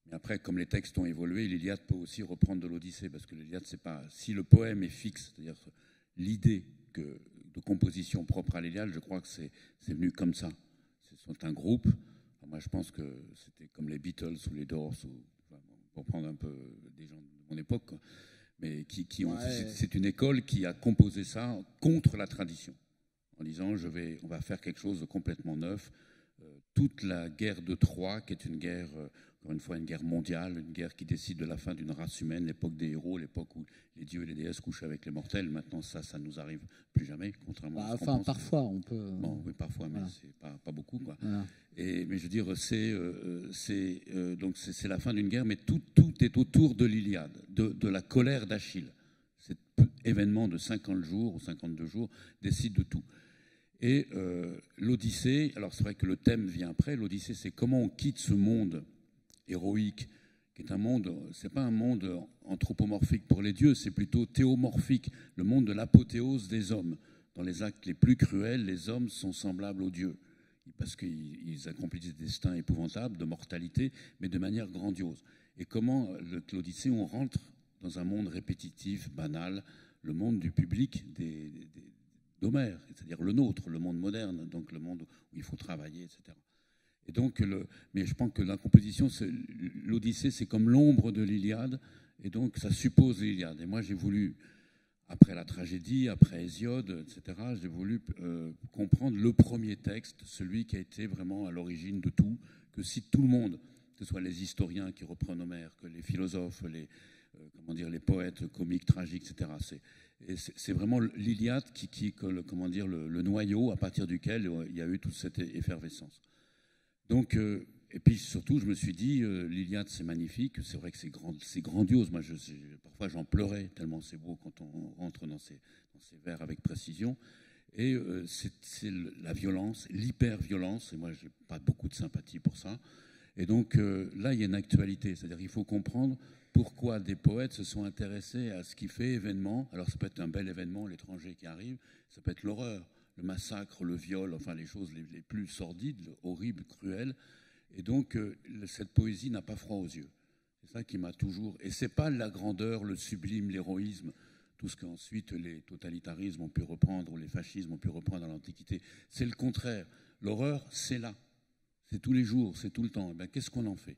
Mais après, comme les textes ont évolué, l'Iliade peut aussi reprendre de l'Odyssée, parce que l'Iliade, c'est pas. Si le poème est fixe, c'est-à-dire l'idée de composition propre à l'Iliade, je crois que c'est venu comme ça. C'est un groupe. Alors moi, je pense que c'était comme les Beatles ou les Doors, pour prendre un peu des gens de mon époque, quoi. Mais c'est une école qui a composé ça contre la tradition, en disant on va faire quelque chose de complètement neuf. Toute la guerre de Troie, qui est une guerre, encore une fois, une guerre mondiale, une guerre qui décide de la fin d'une race humaine, l'époque des héros, l'époque où les dieux et les déesses couchent avec les mortels. Maintenant, ça nous arrive plus jamais, contrairement à ce qu'on pense. Parfois, on peut. Bon, oui, parfois, mais c'est pas beaucoup, quoi. Voilà. Mais je veux dire, c'est la fin d'une guerre, mais tout est autour de l'Iliade, de la colère d'Achille. Cet événement de 50 jours ou 52 jours décide de tout. Et l'Odyssée, alors c'est vrai que le thème vient après, l'Odyssée, c'est comment on quitte ce monde héroïque, qui est un monde, c'est pas un monde anthropomorphique pour les dieux, c'est plutôt théomorphique, le monde de l'apothéose des hommes. Dans les actes les plus cruels, les hommes sont semblables aux dieux, parce qu'ils accomplissent des destins épouvantables, de mortalité, mais de manière grandiose. Et comment, l'Odyssée, on rentre dans un monde répétitif, banal, le monde du public d'Homère, c'est-à-dire le nôtre, le monde moderne, donc le monde où il faut travailler, etc. Et donc, mais je pense que la composition, l'Odyssée, c'est comme l'ombre de l'Iliade, et donc ça suppose l'Iliade. Et moi, j'ai voulu, après la tragédie, après Hésiode, etc., j'ai voulu comprendre le premier texte, celui qui a été vraiment à l'origine de tout, que cite tout le monde, que ce soit les historiens qui reprennent Homère, que les philosophes, les poètes comiques, tragiques, etc. C'est vraiment l'Iliade qui est le noyau à partir duquel il y a eu toute cette effervescence. Donc, et puis surtout, je me suis dit, l'Iliade, c'est magnifique, c'est vrai que c'est grandiose. Moi, parfois, j'en pleurais tellement c'est beau quand on rentre dans ces vers avec précision. Et c'est la violence, l'hyper-violence, et moi, je n'ai pas beaucoup de sympathie pour ça. Et donc, là, il y a une actualité, c'est-à-dire qu'il faut comprendre pourquoi des poètes se sont intéressés à ce qui fait événement. Alors, ça peut être un bel événement, l'étranger qui arrive, ça peut être l'horreur, le massacre, le viol, enfin les choses les plus sordides, horribles, cruelles. Et donc, cette poésie n'a pas froid aux yeux. C'est ça qui m'a toujours... Et c'est pas la grandeur, le sublime, l'héroïsme, tout ce qu'ensuite les totalitarismes ont pu reprendre, ou les fascismes ont pu reprendre dans l'Antiquité. C'est le contraire. L'horreur, c'est là. C'est tous les jours, c'est tout le temps. Eh qu'est-ce qu'on en fait?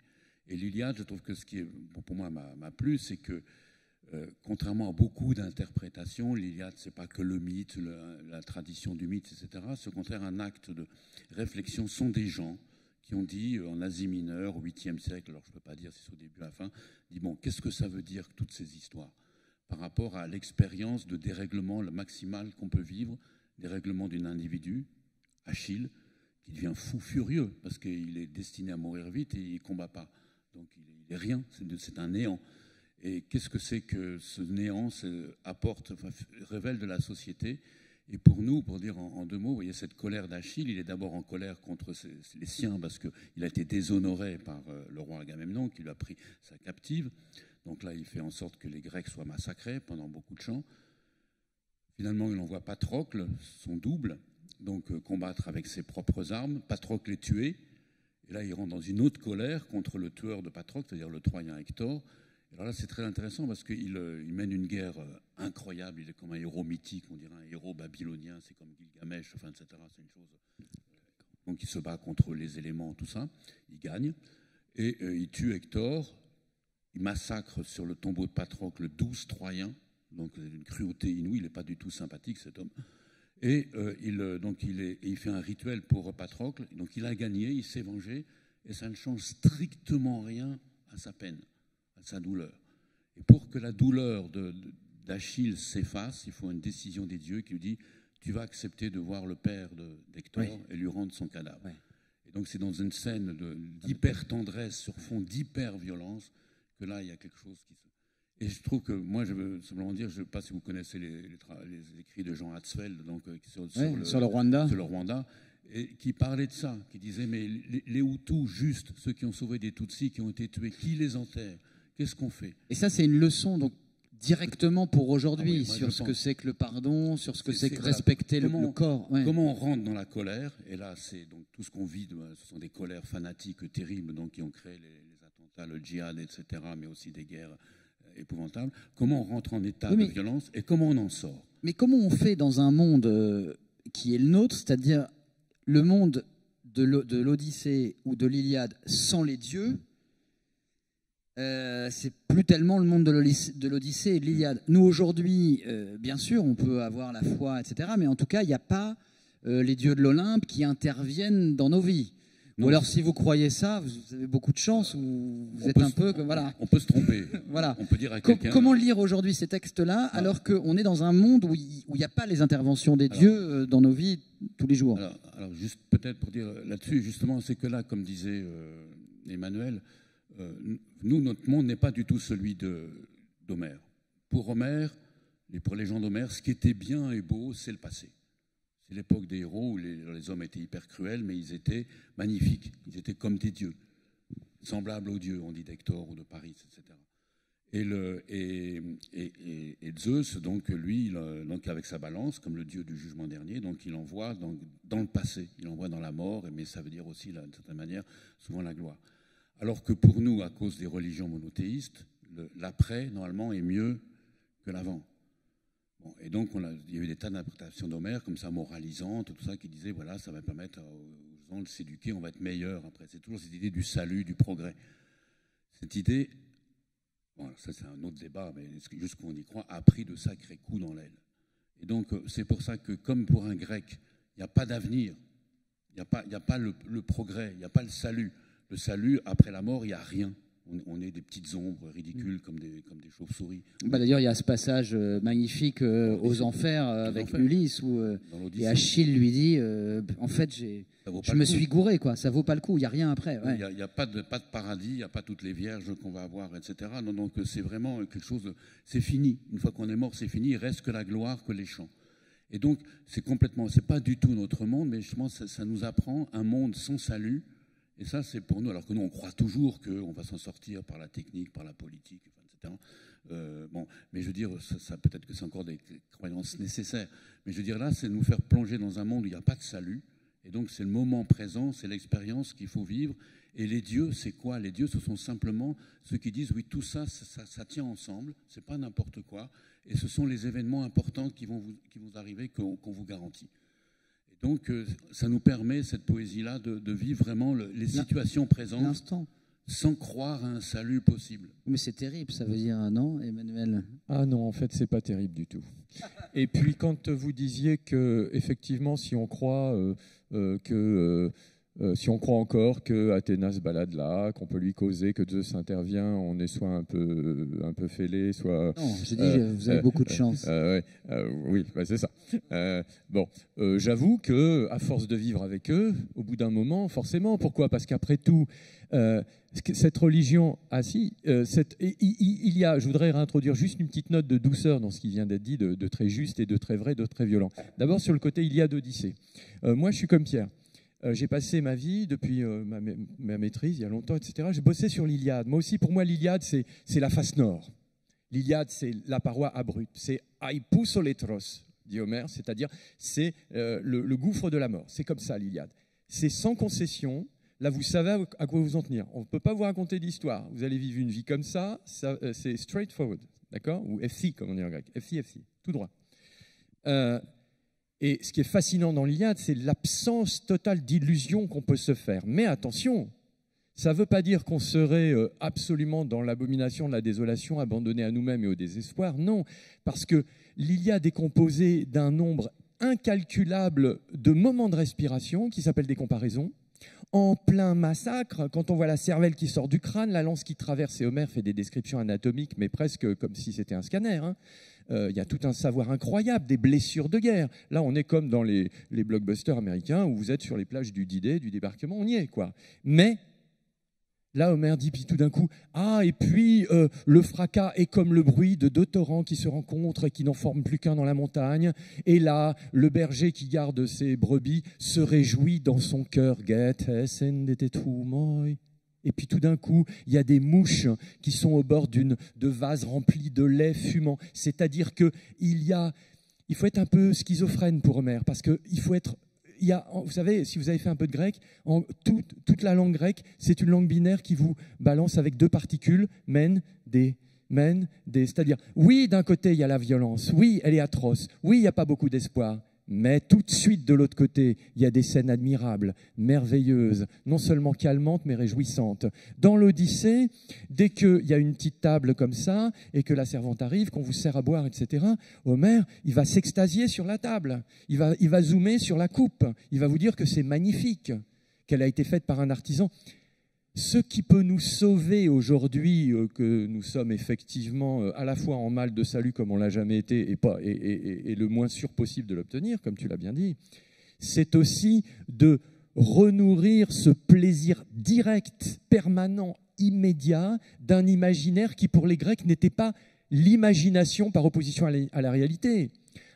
Et l'Iliade, je trouve que ce qui est, pour moi m'a plu, c'est que contrairement à beaucoup d'interprétations, l'Iliade, c'est pas que le mythe, la tradition du mythe, etc. C'est au contraire un acte de réflexion. Sont des gens qui ont dit, en Asie mineure, au 8e siècle, alors je ne peux pas dire si c'est au début ou à la fin, dit bon, qu'est-ce que ça veut dire toutes ces histoires par rapport à l'expérience de dérèglement le maximal qu'on peut vivre, dérèglement d'un individu, Achille, qui devient fou furieux parce qu'il est destiné à mourir vite et il ne combat pas. Donc il est rien, c'est un néant. Et qu'est-ce que c'est que ce néant révèle de la société? Et pour nous, pour dire en deux mots, vous voyez cette colère d'Achille, il est d'abord en colère contre les siens parce qu'il a été déshonoré par le roi Agamemnon qui lui a pris sa captive. Donc là, il fait en sorte que les Grecs soient massacrés pendant beaucoup de temps. Finalement, il envoie Patrocle, son double, donc combattre avec ses propres armes. Patrocle est tué. Et là, il rentre dans une autre colère contre le tueur de Patrocle, c'est-à-dire le Troyen Hector. Et alors là, c'est très intéressant parce qu'il mène une guerre incroyable. Il est comme un héros mythique, on dirait un héros babylonien. C'est comme Gilgamesh, enfin, etc. C'est une chose. Donc, il se bat contre les éléments, tout ça. Il gagne. Et il tue Hector. Il massacre sur le tombeau de Patrocle 12 Troyens. Donc, une cruauté inouïe. Il n'est pas du tout sympathique, cet homme. Et il fait un rituel pour Patrocle. Donc, il a gagné, il s'est vengé. Et ça ne change strictement rien à sa peine, à sa douleur. Et pour que la douleur d'Achille s'efface, il faut une décision des dieux qui lui dit « Tu vas accepter de voir le père d'Hector et lui rendre son cadavre. Oui. » Et donc, c'est dans une scène d'hyper-tendresse sur fond d'hyper-violence que là, il y a quelque chose qui se... Et je trouve que, moi, je veux simplement dire, je ne sais pas si vous connaissez les écrits de Jean Hatzfeld, donc, sur le Rwanda. Sur le Rwanda, et qui parlait de ça, qui disait, mais les Hutus, juste, ceux qui ont sauvé des Tutsis, qui ont été tués, qui les enterre? Qu'est-ce qu'on fait? Et ça, c'est une leçon, donc, directement pour aujourd'hui, sur ce que c'est que le pardon, sur ce que c'est que respecter le corps. Ouais. Comment on rentre dans la colère? Et là, c'est donc tout ce qu'on vit, ce sont des colères fanatiques terribles, donc, qui ont créé les attentats, le djihad, etc., mais aussi des guerres épouvantables. Comment on rentre en état de violence et comment on en sort? Mais comment on fait dans un monde qui est le nôtre, c'est-à-dire le monde de l'Odyssée ou de l'Iliade sans les dieux? C'est plus tellement le monde de l'Odyssée et de l'Iliade. Nous, aujourd'hui, bien sûr, on peut avoir la foi, etc., mais en tout cas, il n'y a pas les dieux de l'Olympe qui interviennent dans nos vies. Non. Ou alors, si vous croyez ça, vous avez beaucoup de chance, ou vous êtes un peu... Voilà. On peut se tromper. Voilà. On peut dire à quelqu'un... Comment lire aujourd'hui ces textes-là, alors qu'on est dans un monde où il n'y a pas les interventions des dieux dans nos vies tous les jours? Alors juste peut-être pour dire là-dessus, justement, c'est que là, comme disait Emmanuel, nous, notre monde n'est pas du tout celui d'Homère. Pour Homère, et pour les gens d'Homère, ce qui était bien et beau, c'est le passé. C'est l'époque des héros où les hommes étaient hyper cruels, mais ils étaient magnifiques. Ils étaient comme des dieux, semblables aux dieux, on dit d'Hector ou de Paris, etc. Et Zeus, donc lui, donc avec sa balance, comme le dieu du jugement dernier, donc il envoie dans le passé, il envoie dans la mort, mais ça veut dire aussi, d'une certaine manière, souvent la gloire. Alors que pour nous, à cause des religions monothéistes, l'après, normalement, est mieux que l'avant. Bon, et donc, il y a eu des tas d'interprétations d'Homère, comme ça, moralisantes, tout ça, qui disaient, voilà, ça va permettre aux gens de s'éduquer, on va être meilleur après. C'est toujours cette idée du salut, du progrès. Cette idée, bon, ça c'est un autre débat, mais juste qu'on y croit, a pris de sacrés coups dans l'aile. Et donc, c'est pour ça que, comme pour un grec, il n'y a pas d'avenir, il n'y a pas le progrès, il n'y a pas le salut. Le salut, après la mort, il n'y a rien. On est des petites ombres ridicules comme des chauves-souris. D'ailleurs, il y a ce passage magnifique aux Enfers avec Ulysse où et Achille lui dit en fait, je me suis gouré, quoi. Ça vaut pas le coup. Il n'y a rien après. Ouais. Il n'y a pas de paradis, il n'y a pas toutes les vierges qu'on va avoir, etc. Non, donc c'est vraiment quelque chose. C'est fini. Une fois qu'on est mort, c'est fini. Il reste que la gloire, que les chants. Et donc, c'est pas du tout notre monde, mais justement, ça nous apprend un monde sans salut. Et ça, c'est pour nous, alors que nous, on croit toujours qu'on va s'en sortir par la technique, par la politique, etc. Bon, mais je veux dire, ça peut-être que c'est encore des croyances nécessaires. Mais je veux dire, là, c'est nous faire plonger dans un monde où il n'y a pas de salut. Et donc, c'est le moment présent, c'est l'expérience qu'il faut vivre. Et les dieux, c'est quoi? Les dieux, ce sont simplement ceux qui disent, oui, tout ça, ça tient ensemble, c'est pas n'importe quoi. Et ce sont les événements importants qui vont arriver, qu'on vous garantit. Donc, ça nous permet, cette poésie-là, de vivre vraiment les situations présentes sans croire à un salut possible. Mais c'est terrible, ça veut dire, non, Emmanuel? Ah non, en fait, c'est pas terrible du tout. Et puis, quand vous disiez que, effectivement, si on croit si on croit encore que Athéna se balade là, qu'on peut lui causer, que Zeus intervient, on est soit un peu fêlé, soit... Non, j'ai dit, vous avez beaucoup de chance. Oui, bah c'est ça. Bon, j'avoue que à force de vivre avec eux, au bout d'un moment, forcément, pourquoi? Parce qu'après tout, cette religion, il y a, je voudrais réintroduire juste une petite note de douceur dans ce qui vient d'être dit, de très juste et de très vrai, de très violent. D'abord, sur le côté Iliade Odyssée. Moi, je suis comme Pierre. J'ai passé ma vie, depuis ma maîtrise, il y a longtemps, etc. J'ai bossé sur l'Iliade. Moi aussi, pour moi, l'Iliade, c'est la face nord. L'Iliade, c'est la paroi abrupte. C'est Aipuso letros, dit Homère, c'est-à-dire c'est le gouffre de la mort. C'est comme ça, l'Iliade. C'est sans concession. Là, vous savez à quoi vous en tenir. On ne peut pas vous raconter d'histoire. Vous allez vivre une vie comme ça. C'est straightforward, d'accord? Ou FC, comme on dit en grec. FC, tout droit. Et ce qui est fascinant dans l'Iliade, c'est l'absence totale d'illusion qu'on peut se faire. Mais attention, ça ne veut pas dire qu'on serait absolument dans l'abomination de la désolation, abandonné à nous-mêmes et au désespoir. Non, parce que l'Iliade est composée d'un nombre incalculable de moments de respiration qui s'appellent des comparaisons. En plein massacre, quand on voit la cervelle qui sort du crâne, la lance qui traverse, et Homère fait des descriptions anatomiques, mais presque comme si c'était un scanner, hein. Y a tout un savoir incroyable, des blessures de guerre. Là, on est comme dans les blockbusters américains où vous êtes sur les plages du D-Day, du débarquement, on y est, quoi. Mais Là, Homère dit, puis tout d'un coup, et puis le fracas est comme le bruit de deux torrents qui se rencontrent et qui n'en forment plus qu'un dans la montagne. Et là, le berger qui garde ses brebis se réjouit dans son cœur. Et puis tout d'un coup, il y a des mouches qui sont au bord de vases remplis de lait fumant. C'est-à-dire qu'il faut être un peu schizophrène pour Homère, parce qu'il faut être... vous savez, si vous avez fait un peu de grec, toute la langue grecque, c'est une langue binaire qui vous balance avec deux particules, men, des. C'est-à-dire, oui, d'un côté, il y a la violence, oui, elle est atroce, oui, il n'y a pas beaucoup d'espoir, mais tout de suite, de l'autre côté, il y a des scènes admirables, merveilleuses, non seulement calmantes, mais réjouissantes. Dans l'Odyssée, dès qu'il y a une petite table comme ça, et que la servante arrive, qu'on vous sert à boire, etc., Homère, il va s'extasier sur la table, il va zoomer sur la coupe, il va vous dire que c'est magnifique, qu'elle a été faite par un artisan. Ce qui peut nous sauver aujourd'hui, que nous sommes effectivement à la fois en mal de salut comme on l'a jamais été et le moins sûr possible de l'obtenir, comme tu l'as bien dit, c'est aussi de renourrir ce plaisir direct, permanent, immédiat d'un imaginaire qui pour les Grecs n'était pas l'imagination par opposition à la réalité.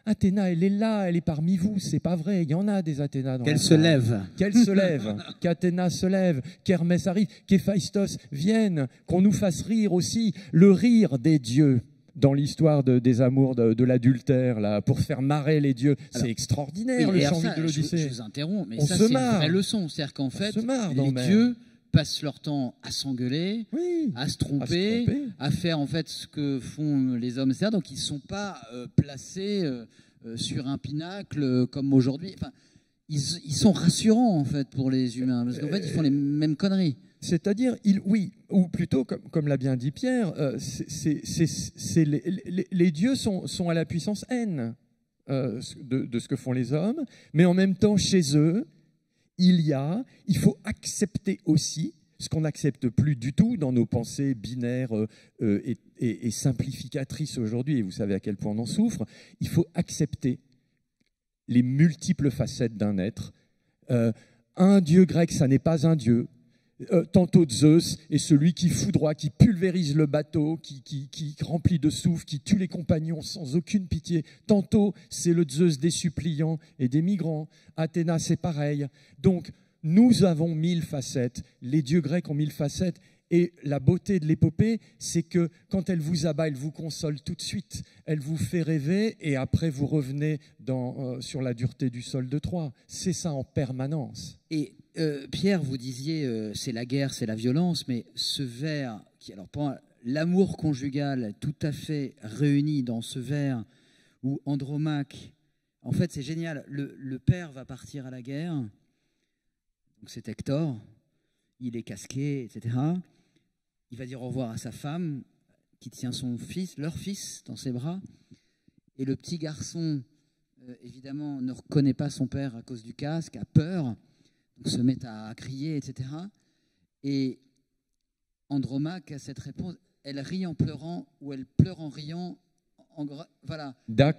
Athéna, elle est là, elle est parmi vous, c'est pas vrai, il y en a des Athéna dans Qu'elle se lève. Qu'elle se lève, qu'Athéna se lève, qu'Hermès arrive, qu'Héphaïstos vienne, qu'on nous fasse rire aussi, le rire des dieux dans l'histoire des amours de l'adultère, là, pour faire marrer les dieux. C'est extraordinaire, le chant de l'Odyssée. Je vous interromps, mais ça, c'est une vraie leçon. C'est-à-dire qu'en fait, les dieux passent leur temps à s'engueuler, à se tromper, à faire en fait ce que font les hommes. Donc ils ne sont pas placés sur un pinacle comme aujourd'hui. Enfin, ils sont rassurants en fait pour les humains, parce qu'en fait ils font les mêmes conneries. C'est-à-dire, oui, ou plutôt, comme l'a bien dit Pierre, les dieux sont à la puissance n de ce que font les hommes, mais en même temps, chez eux, il faut accepter aussi ce qu'on n'accepte plus du tout dans nos pensées binaires et simplificatrices aujourd'hui, et vous savez à quel point on en souffre, il faut accepter les multiples facettes d'un être. Un dieu grec, ça n'est pas un dieu. Tantôt Zeus est celui qui foudroie, qui pulvérise le bateau, qui remplit de souffle, qui tue les compagnons sans aucune pitié. Tantôt, c'est le Zeus des suppliants et des migrants. Athéna, c'est pareil. Donc, nous avons 1000 facettes. Les dieux grecs ont 1000 facettes. Et la beauté de l'épopée, c'est que quand elle vous abat, elle vous console tout de suite. Elle vous fait rêver et après, vous revenez sur la dureté du sol de Troie. C'est ça en permanence. Et Pierre, vous disiez c'est la guerre, c'est la violence, mais ce vers, l'amour conjugal tout à fait réuni dans ce vers où Andromaque, en fait c'est génial, le père va partir à la guerre, donc c'est Hector, il est casqué, etc. Il va dire au revoir à sa femme qui tient leur fils dans ses bras, et le petit garçon, évidemment, ne reconnaît pas son père à cause du casque, a peur, se met à crier, etc. Et Andromaque a cette réponse, elle rit en pleurant ou elle pleure en riant. Voilà. Elle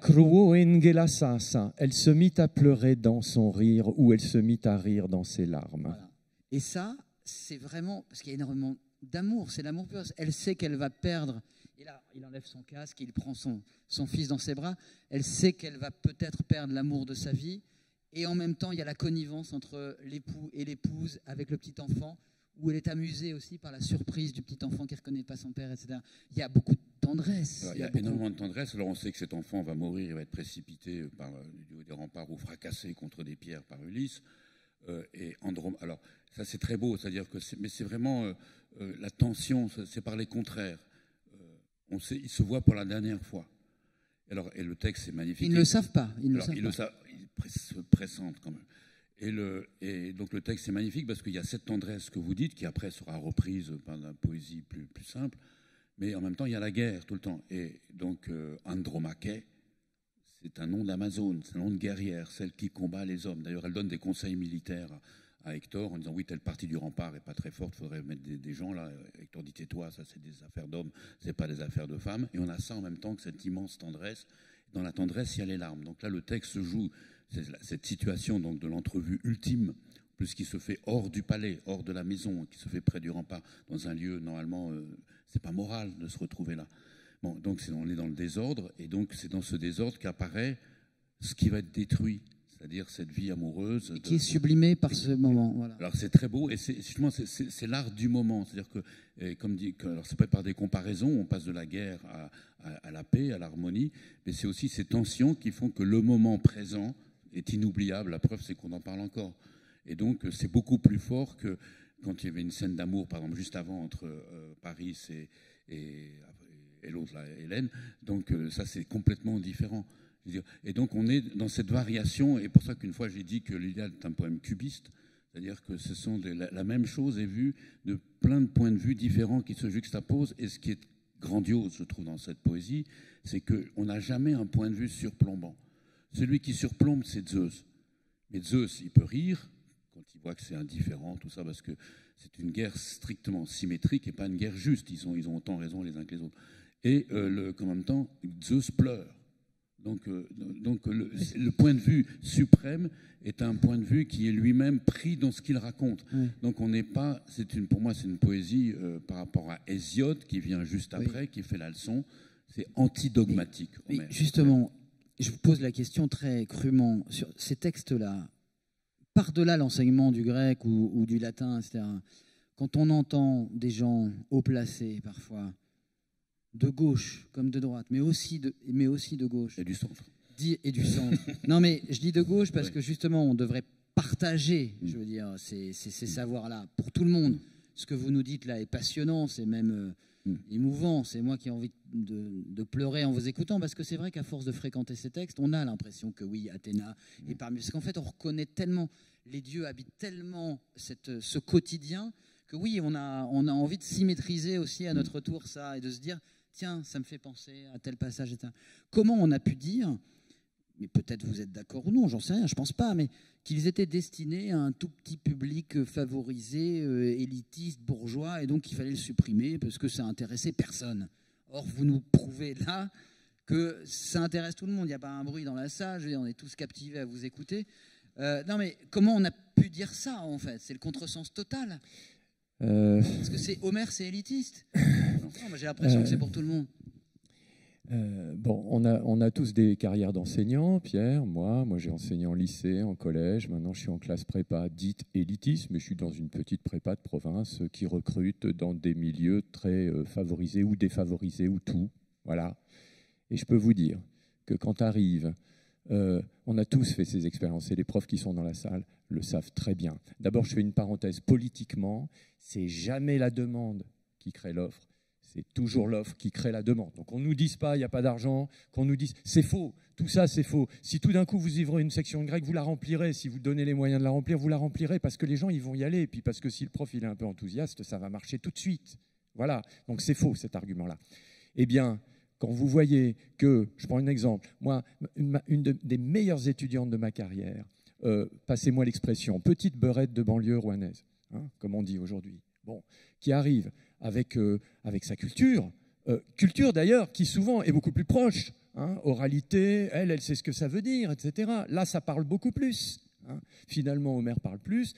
se mit à pleurer dans son rire ou elle se mit à rire dans ses larmes. Voilà. Et ça, c'est vraiment, parce qu'il y a énormément d'amour, c'est l'amour pur. Elle sait qu'elle va perdre, et là, il enlève son casque, il prend son fils dans ses bras, elle sait qu'elle va peut-être perdre l'amour de sa vie. Et en même temps, il y a la connivence entre l'époux et l'épouse avec le petit enfant, où elle est amusée aussi par la surprise du petit enfant qui ne reconnaît pas son père, etc. Il y a beaucoup de tendresse. Alors, il y a énormément de tendresse. Alors on sait que cet enfant va mourir, il va être précipité du haut des remparts ou fracassé contre des pierres par Ulysse. Alors ça c'est très beau, c'est-à-dire que mais c'est vraiment la tension, c'est par les contraires. On sait, ils se voient pour la dernière fois. Alors, et le texte c'est magnifique. Ils ne le savent pas. Ils se pressentent quand même. Et donc le texte est magnifique parce qu'il y a cette tendresse que vous dites qui après sera reprise par la poésie plus simple, mais en même temps il y a la guerre tout le temps. Et donc Andromaque, c'est un nom d'Amazone, c'est un nom de guerrière, celle qui combat les hommes. D'ailleurs elle donne des conseils militaires à Hector en disant oui, telle partie du rempart est pas très forte, il faudrait mettre des gens là. Hector dit tais-toi, ça c'est des affaires d'hommes, c'est pas des affaires de femmes. Et on a ça en même temps que cette immense tendresse. Dans la tendresse, il y a les larmes. Donc là, le texte joue cette situation donc, de l'entrevue ultime plus qui se fait hors du palais, hors de la maison, qui se fait près du rempart, dans un lieu, normalement, c'est pas moral de se retrouver là. Bon, donc on est dans le désordre, et donc c'est dans ce désordre qu'apparaît ce qui va être détruit, c'est-à-dire cette vie amoureuse. Qui est sublimée par ce moment. Voilà. Alors c'est très beau, et justement c'est l'art du moment, c'est-à-dire que, comme dit, alors c'est pas par des comparaisons, on passe de la guerre à la paix, à l'harmonie, mais c'est aussi ces tensions qui font que le moment présent est inoubliable. La preuve, c'est qu'on en parle encore. Et donc, c'est beaucoup plus fort que quand il y avait une scène d'amour, par exemple, juste avant, entre Paris et l'autre, là, Hélène. Donc, ça, c'est complètement différent. Et donc, on est dans cette variation. Et pour ça qu'une fois, j'ai dit que l'Iliade est un poème cubiste. C'est-à-dire que ce sont la même chose est vue de plein de points de vue différents qui se juxtaposent. Et ce qui est grandiose, je trouve, dans cette poésie, c'est qu'on n'a jamais un point de vue surplombant. Celui qui surplombe, c'est Zeus. Mais Zeus, il peut rire quand il voit que c'est indifférent, tout ça, parce que c'est une guerre strictement symétrique et pas une guerre juste. Ils ont autant raison les uns que les autres. Et en même temps, Zeus pleure. Donc le point de vue suprême est un point de vue qui est lui-même pris dans ce qu'il raconte. Donc on n'est pas, pour moi c'est une poésie par rapport à Hésiode qui vient juste après, qui fait la leçon. C'est antidogmatique. Mais justement, je vous pose la question très crûment sur ces textes-là. Par-delà l'enseignement du grec ou du latin, etc., quand on entend des gens haut placés, parfois, de gauche comme de droite, mais aussi de gauche. Et du centre. Et du centre. Non, mais je dis de gauche parce que justement, on devrait partager, je veux dire, ces savoirs-là pour tout le monde. Ce que vous nous dites là est passionnant, c'est même émouvant. C'est moi qui ai envie de pleurer en vous écoutant, parce que c'est vrai qu'à force de fréquenter ces textes, on a l'impression que oui, Athéna est parmi... Parce qu'en fait, on reconnaît tellement, les dieux habitent tellement ce quotidien, que oui, on a envie de symétriser aussi à notre tour ça, et de se dire, tiens, ça me fait penser à tel passage. Comment on a pu dire, mais peut-être vous êtes d'accord ou non, j'en sais rien, je pense pas, mais qu'ils étaient destinés à un tout petit public favorisé, élitiste, bourgeois, et donc il fallait le supprimer parce que ça intéressait personne. Or, vous nous prouvez là que ça intéresse tout le monde. Il n'y a pas un bruit dans la salle, je veux dire, on est tous captivés à vous écouter. Non, mais comment on a pu dire ça, en fait? C'est le contresens total. Parce que Homère, c'est élitiste. Non, moi, j'ai l'impression que c'est pour tout le monde. Bon, on a tous des carrières d'enseignants, Pierre, moi j'ai enseigné en lycée, en collège, maintenant je suis en classe prépa dite élitiste, mais je suis dans une petite prépa de province qui recrute dans des milieux très favorisés ou défavorisés ou tout, voilà. Et je peux vous dire que quand arrive, on a tous fait ces expériences et les profs qui sont dans la salle le savent très bien. D'abord, je fais une parenthèse, politiquement, c'est jamais la demande qui crée l'offre. C'est toujours l'offre qui crée la demande. Donc on ne nous dise pas il n'y a pas d'argent, qu'on nous dise c'est faux, tout ça c'est faux. Si tout d'un coup vous ouvrez une section grecque, vous la remplirez. Si vous donnez les moyens de la remplir, vous la remplirez parce que les gens ils vont y aller. Et puis parce que si le prof il est un peu enthousiaste, ça va marcher tout de suite. Voilà, donc c'est faux cet argument-là. Eh bien, quand vous voyez que, je prends un exemple, moi, une des meilleures étudiantes de ma carrière, passez-moi l'expression, petite beurette de banlieue rouennaise, hein, comme on dit aujourd'hui, bon, qui arrive avec sa culture, culture d'ailleurs qui souvent est beaucoup plus proche, hein, oralité, elle sait ce que ça veut dire, etc. Là, ça parle beaucoup plus. Hein. Finalement, Homère parle plus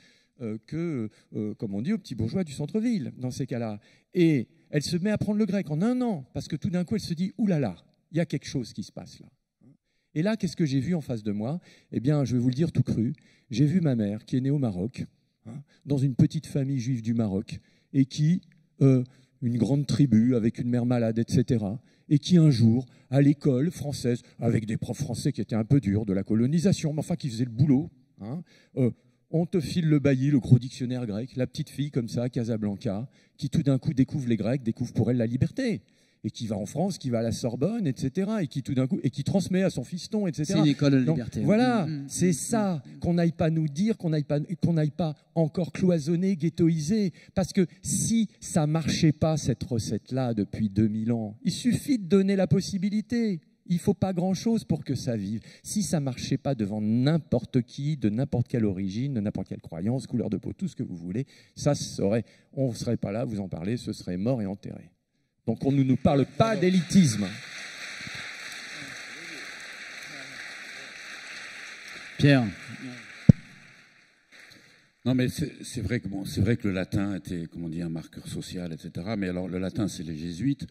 que, comme on dit, aux petits bourgeois du centre-ville, dans ces cas-là. Et elle se met à apprendre le grec en un an, parce que tout d'un coup, elle se dit, oulala, il y a quelque chose qui se passe là. Et là, qu'est-ce que j'ai vu en face de moi? Eh bien, je vais vous le dire tout cru, j'ai vu ma mère, qui est née au Maroc, hein, dans une petite famille juive du Maroc, et qui... une grande tribu avec une mère malade, etc. Et qui un jour, à l'école française, avec des profs français qui étaient un peu durs de la colonisation, mais enfin qui faisaient le boulot, hein, on te file le bailli, le gros dictionnaire grec, la petite fille comme ça, Casablanca, qui tout d'un coup découvre les Grecs, découvre pour elle la liberté, et qui va en France, qui va à la Sorbonne, etc., et qui tout d'un coup, et qui transmet à son fiston, etc. C'est une école de liberté. Donc, voilà, c'est ça, qu'on n'aille pas nous dire, qu'on n'aille pas encore cloisonner, ghettoiser, parce que si ça marchait pas, cette recette-là, depuis 2000 ans, il suffit de donner la possibilité. Il ne faut pas grand-chose pour que ça vive. Si ça ne marchait pas devant n'importe qui, de n'importe quelle origine, de n'importe quelle croyance, couleur de peau, tout ce que vous voulez, ça serait, on ne serait pas là, vous en parlez, ce serait mort et enterré. Donc on ne nous parle pas d'élitisme. Pierre. Non, mais c'est vrai que le latin était, comment dire, un marqueur social, etc. Mais alors, le latin, c'est les jésuites.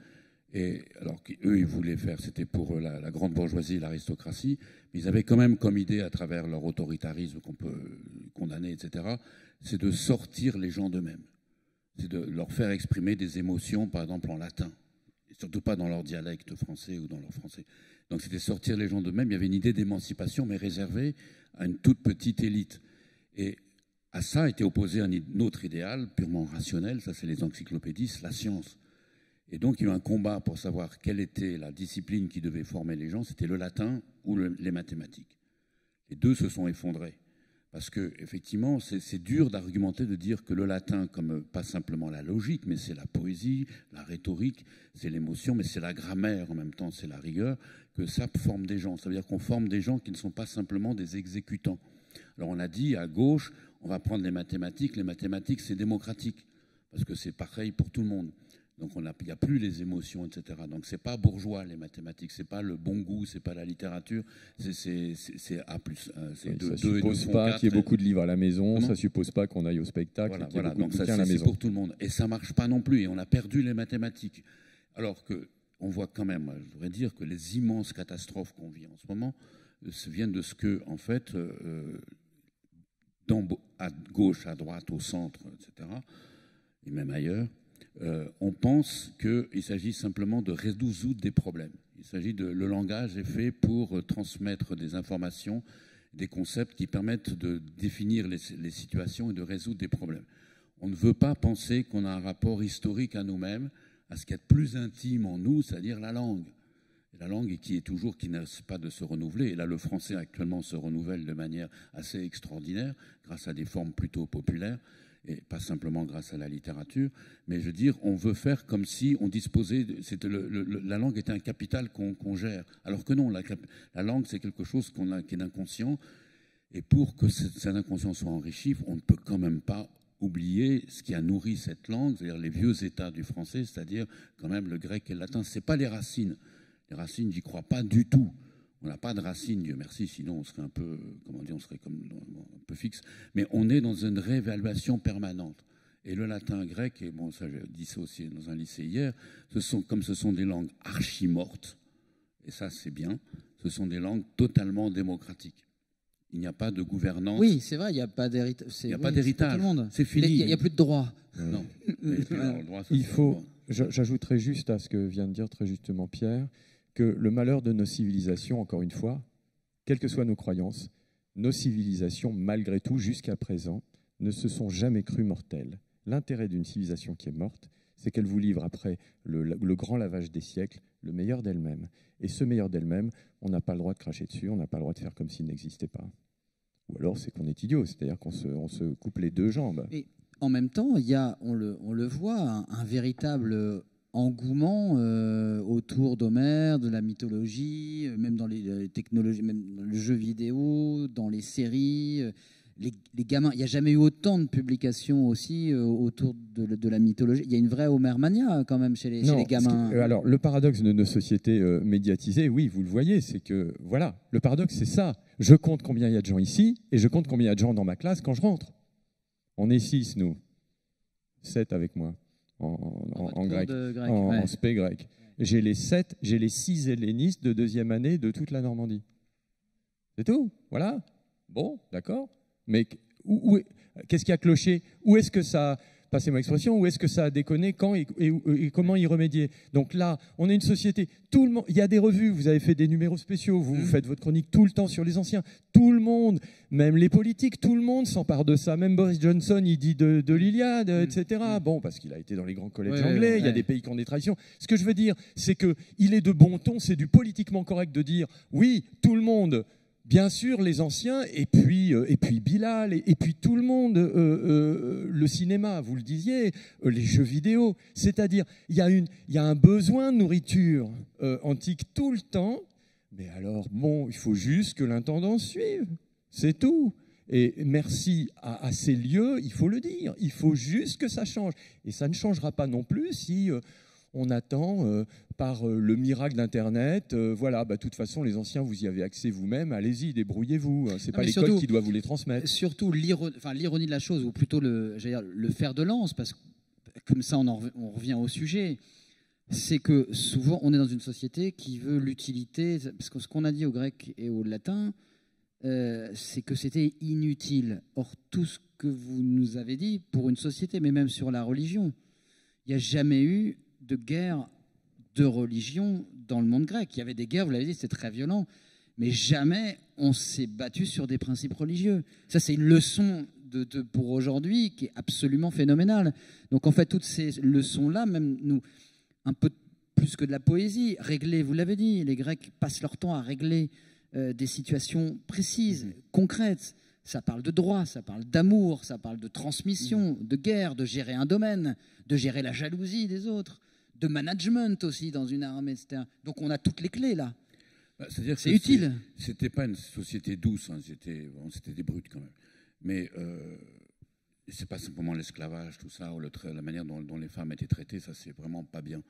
Et alors qu'eux, ils voulaient faire, c'était pour la grande bourgeoisie, l'aristocratie, mais ils avaient quand même comme idée, à travers leur autoritarisme qu'on peut condamner, etc., c'est de sortir les gens d'eux-mêmes. C'est de leur faire exprimer des émotions, par exemple en latin, et surtout pas dans leur dialecte français ou dans leur français. Donc c'était sortir les gens d'eux-mêmes. Il y avait une idée d'émancipation, mais réservée à une toute petite élite. Et à ça était opposé un autre idéal, purement rationnel, ça c'est les encyclopédistes, la science. Et donc, il y a eu un combat pour savoir quelle était la discipline qui devait former les gens. C'était le latin ou les mathématiques. Les deux se sont effondrés. Parce que, effectivement, c'est dur d'argumenter, de dire que le latin, comme pas simplement la logique, mais c'est la poésie, la rhétorique, c'est l'émotion, mais c'est la grammaire en même temps, c'est la rigueur, que ça forme des gens. Ça veut dire qu'on forme des gens qui ne sont pas simplement des exécutants. Alors, on a dit, à gauche, on va prendre les mathématiques. Les mathématiques, c'est démocratique, parce que c'est pareil pour tout le monde. Donc il n'y a plus les émotions, etc. Donc c'est pas bourgeois les mathématiques, c'est pas le bon goût, c'est pas la littérature, c'est A+. Ça ne suppose pas qu'il y ait beaucoup de livres à la maison, ça suppose pas qu'on aille au spectacle. Voilà, donc ça c'est pour tout le monde. Et ça marche pas non plus, et on a perdu les mathématiques. Alors qu'on voit quand même, je voudrais dire que les immenses catastrophes qu'on vit en ce moment viennent de ce que, en fait, à gauche, à droite, au centre, etc., et même ailleurs, on pense qu'il s'agit simplement de résoudre des problèmes. Le langage est fait pour transmettre des informations, des concepts qui permettent de définir les situations et de résoudre des problèmes. On ne veut pas penser qu'on a un rapport historique à nous-mêmes, à ce qu'il y a de plus intime en nous, c'est-à-dire la langue. Et la langue qui n'a pas de se renouveler. Et là, le français actuellement se renouvelle de manière assez extraordinaire, grâce à des formes plutôt populaires, et pas simplement grâce à la littérature, mais je veux dire, on veut faire comme si on disposait, la langue était un capital qu'on gère, alors que non, la langue c'est quelque chose qui est inconscient, et pour que cet inconscient soit enrichi, on ne peut quand même pas oublier ce qui a nourri cette langue, c'est-à-dire les vieux états du français, c'est-à-dire quand même le grec et le latin. C'est pas les racines. Les racines, j'y crois pas du tout. On n'a pas de racines, Dieu merci, sinon on serait un peu, on serait comme un peu fixe. Mais on est dans une réévaluation permanente. Et le latin grec, et bon, ça j'ai dit ça aussi dans un lycée hier, comme ce sont des langues archi-mortes, et ça c'est bien, ce sont des langues totalement démocratiques. Il n'y a pas de gouvernance. Oui, c'est vrai, il n'y a pas d'héritage. Il n'y a pas d'héritage. C'est fini. Il n'y a plus de droit. Non. J'ajouterais juste à ce que vient de dire très justement Pierre, que le malheur de nos civilisations, encore une fois, quelles que soient nos croyances, nos civilisations, malgré tout, jusqu'à présent, ne se sont jamais crues mortelles. L'intérêt d'une civilisation qui est morte, c'est qu'elle vous livre après le grand lavage des siècles, le meilleur d'elle-même. Et ce meilleur d'elle-même, on n'a pas le droit de cracher dessus, on n'a pas le droit de faire comme s'il n'existait pas. Ou alors c'est qu'on est idiot, c'est-à-dire qu'on se coupe les deux jambes. Et en même temps, il y a, on le voit, un véritable engouement autour d'Homère, de la mythologie, même dans les technologies, même dans le jeu vidéo, dans les séries. Les gamins, il n'y a jamais eu autant de publications aussi autour de la mythologie. Il y a une vraie Homère-mania quand même chez les gamins. Alors, le paradoxe de nos sociétés médiatisées, oui, vous le voyez, c'est que, voilà, le paradoxe, c'est ça. Je compte combien il y a de gens ici et je compte combien il y a de gens dans ma classe quand je rentre. On est 6, nous. 7 avec moi, en grec, en spé grec. J'ai les 6 hellénistes de 2e année de toute la Normandie. C'est tout, voilà. Bon, d'accord. Mais qu'est-ce qui a cloché? Où est-ce que ça, passez-moi l'expression, où est-ce que ça a déconné, quand et comment y remédier? Donc là, on est une société, tout le monde, il y a des revues, vous avez fait des numéros spéciaux, vous faites votre chronique tout le temps sur les anciens, tout le monde, même les politiques, tout le monde s'empare de ça, même Boris Johnson, il dit de l'Iliade, etc. Bon, parce qu'il a été dans les grands collèges anglais, il y a des pays qui ont des traditions. Ce que je veux dire, c'est qu'il est de bon ton, c'est du politiquement correct de dire, oui, tout le monde... Bien sûr, les anciens, et puis Bilal, et puis tout le monde, le cinéma, vous le disiez, les jeux vidéo. C'est-à-dire, il y a un besoin de nourriture antique tout le temps, mais alors, bon, il faut juste que l'intendance suive, c'est tout. Et merci à ces lieux, il faut le dire, il faut juste que ça change. Et ça ne changera pas non plus si... On attend par le miracle d'Internet. Voilà, de toute façon, les anciens, vous y avez accès vous-même. Allez-y, débrouillez-vous. C'est pas l'école qui doit vous les transmettre. Surtout l'ironie de la chose, ou plutôt le fer de lance, parce que comme ça, on revient au sujet. C'est que souvent, on est dans une société qui veut l'utilité. Parce que ce qu'on a dit au grec et au latin, c'est que c'était inutile. Or, tout ce que vous nous avez dit pour une société, mais même sur la religion, il n'y a jamais eu de guerre de religion dans le monde grec. Il y avait des guerres, vous l'avez dit, c'était très violent, mais jamais on s'est battu sur des principes religieux. Ça, c'est une leçon pour aujourd'hui qui est absolument phénoménale. Donc, en fait, toutes ces leçons-là, même nous, un peu plus que de la poésie, régler, vous l'avez dit, les Grecs passent leur temps à régler des situations précises, concrètes. Ça parle de droit, ça parle d'amour, ça parle de transmission, de guerre, de gérer un domaine, de gérer la jalousie des autres, de management aussi dans une armée, etc. Donc on a toutes les clés là. C'est-à-dire que c'est utile. C'était pas une société douce, hein, c'était des brutes quand même. Mais c'est pas simplement l'esclavage, tout ça, ou la manière dont les femmes étaient traitées, ça c'est vraiment pas bien.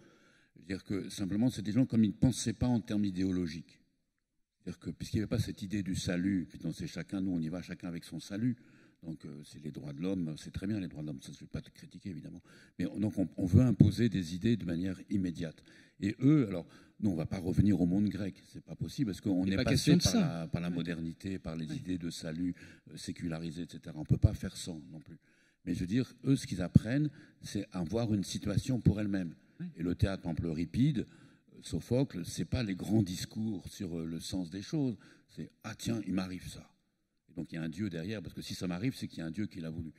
C'est-à-dire que simplement, c'est des gens comme ils ne pensaient pas en termes idéologiques. C'est-à-dire que puisqu'il n'y avait pas cette idée du salut, puis c'est chacun, nous on y va chacun avec son salut. Donc c'est les droits de l'homme, c'est très bien les droits de l'homme, ça je ne vais pas te critiquer évidemment. Mais donc on veut imposer des idées de manière immédiate. Et eux, alors nous on ne va pas revenir au monde grec, c'est pas possible parce qu'on est passé par la modernité, par les idées de salut sécularisées, etc. On ne peut pas faire ça non plus. Mais je veux dire, eux ce qu'ils apprennent, c'est à voir une situation pour elle-même. Et le théâtre, par exemple, Euripide, Sophocle, c'est pas les grands discours sur le sens des choses, c'est « Ah tiens, il m'arrive ça ». Et donc il y a un Dieu derrière, parce que si ça m'arrive, c'est qu'il y a un Dieu qui l'a voulu.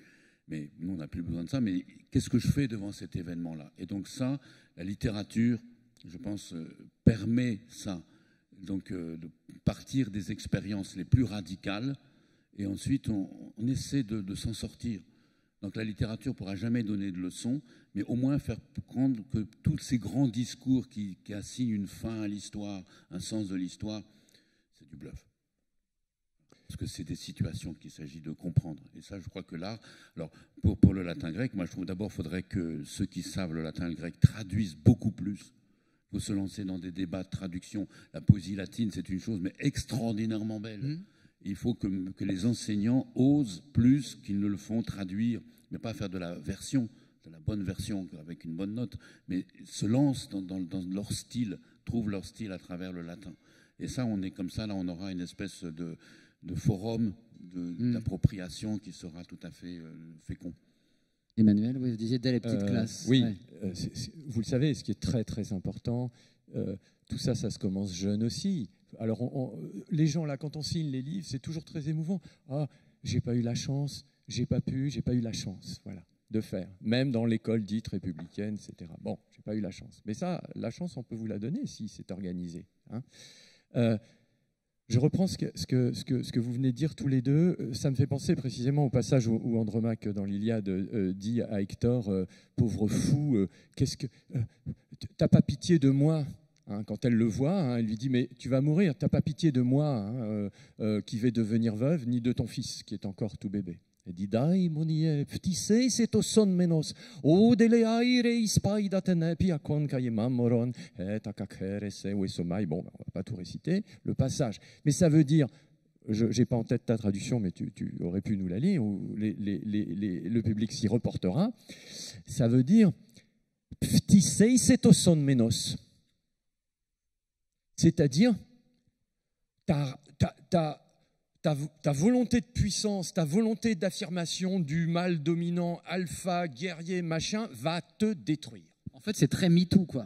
Mais nous, on n'a plus besoin de ça, mais qu'est-ce que je fais devant cet événement-là? Et donc ça, la littérature, je pense, permet ça. Donc de partir des expériences les plus radicales, et ensuite on essaie de s'en sortir. Donc la littérature ne pourra jamais donner de leçons, mais au moins faire comprendre que tous ces grands discours qui assignent une fin à l'histoire, un sens de l'histoire, c'est du bluff. Parce que c'est des situations qu'il s'agit de comprendre. Et ça, je crois que l'art... Alors, pour le latin-grec, moi, je trouve d'abord qu'il faudrait que ceux qui savent le latin et le grec traduisent beaucoup plus. Il faut se lancer dans des débats de traduction. La poésie latine, c'est une chose, mais extraordinairement belle. Il faut que les enseignants osent plus qu'ils ne le font traduire, mais pas faire de la version, de la bonne version avec une bonne note, mais se lancent dans leur style, trouvent leur style à travers le latin. Et ça, on est comme ça, là, on aura une espèce de forum d'appropriation qui sera tout à fait fécond. Emmanuel, vous disiez dès les petites classes. Oui, vous le savez, ce qui est très très important, tout ça, ça se commence jeune aussi. Alors, les gens, là, quand on signe les livres, c'est toujours très émouvant. Ah, j'ai pas eu la chance, j'ai pas eu la chance, voilà, de faire. Même dans l'école dite républicaine, etc. Bon, j'ai pas eu la chance. Mais ça, la chance, on peut vous la donner si c'est organisé. Hein. Je reprends ce que vous venez de dire tous les deux. Ça me fait penser précisément au passage où Andromaque, dans l'Iliade, dit à Hector, pauvre fou, t'as pas pitié de moi? Hein, quand elle le voit, hein, elle lui dit « Mais tu vas mourir, t'as pas pitié de moi qui vais devenir veuve, ni de ton fils qui est encore tout bébé. » Elle dit « Dai, monie, ptissei seto son menos, odele aire ispaidatene piakon kaimamoron, et akakerese wesomai. » Bon, on va pas tout réciter, le passage. Mais ça veut dire, je n'ai pas en tête ta traduction, mais tu aurais pu nous la lire, ou le public s'y reportera. Ça veut dire « Ptissei seto son menos ». C'est-à-dire, ta volonté de puissance, ta volonté d'affirmation du mâle dominant, alpha, guerrier, machin, va te détruire. En fait, c'est très MeToo, quoi.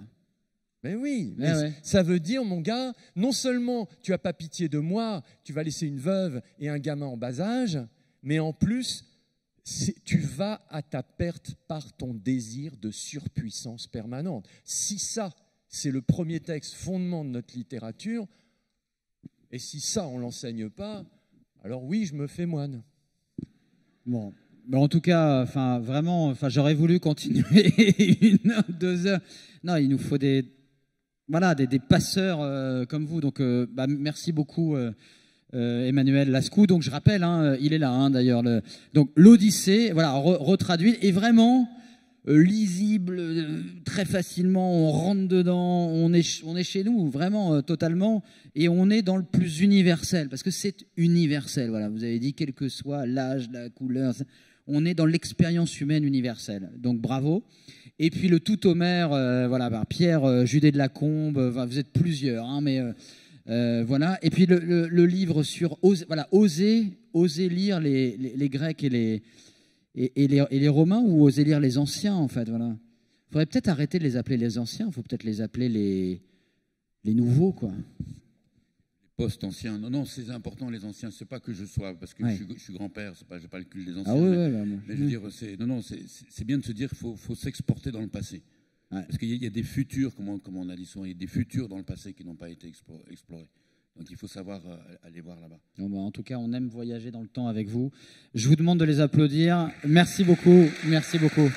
Mais oui, ça veut dire, mon gars, non seulement tu n'as pas pitié de moi, tu vas laisser une veuve et un gamin en bas âge, mais en plus, tu vas à ta perte par ton désir de surpuissance permanente. Si ça, c'est le premier texte fondement de notre littérature, et si ça, on ne l'enseigne pas, alors oui, je me fais moine. Bon, mais en tout cas, vraiment, j'aurais voulu continuer 1 heure, 2 heures. Non, il nous faut des passeurs comme vous. Donc, merci beaucoup, Emmanuel Lascou. Donc, je rappelle, il est là, d'ailleurs. Donc, l'Odyssée, voilà, retraduite. Et vraiment, lisible très facilement, on rentre dedans, on est chez nous vraiment totalement, et on est dans le plus universel, parce que c'est universel, voilà, vous avez dit, quel que soit l'âge, la couleur, on est dans l'expérience humaine universelle, donc bravo. Et puis le tout Homère, voilà, par Pierre Judet de Lacombe, vous êtes plusieurs, hein, mais voilà, et puis le livre sur voilà, oser lire les Grecs et les Romains, ou oser lire les anciens, en fait, voilà. Il faudrait peut-être arrêter de les appeler les anciens, il faut peut-être les appeler les nouveaux, quoi. Les post-anciens. Non, c'est important, les anciens. C'est pas que je sois, parce que je suis grand-père, j'ai pas le culte des anciens. Ah ouais, mais je veux dire, c'est bien de se dire qu'il faut s'exporter dans le passé. Ouais. Parce qu'il y a des futurs, comme on a dit souvent, il y a des futurs dans le passé qui n'ont pas été explorés. Donc il faut savoir aller voir là-bas. En tout cas, on aime voyager dans le temps avec vous. Je vous demande de les applaudir. Merci beaucoup. Merci beaucoup.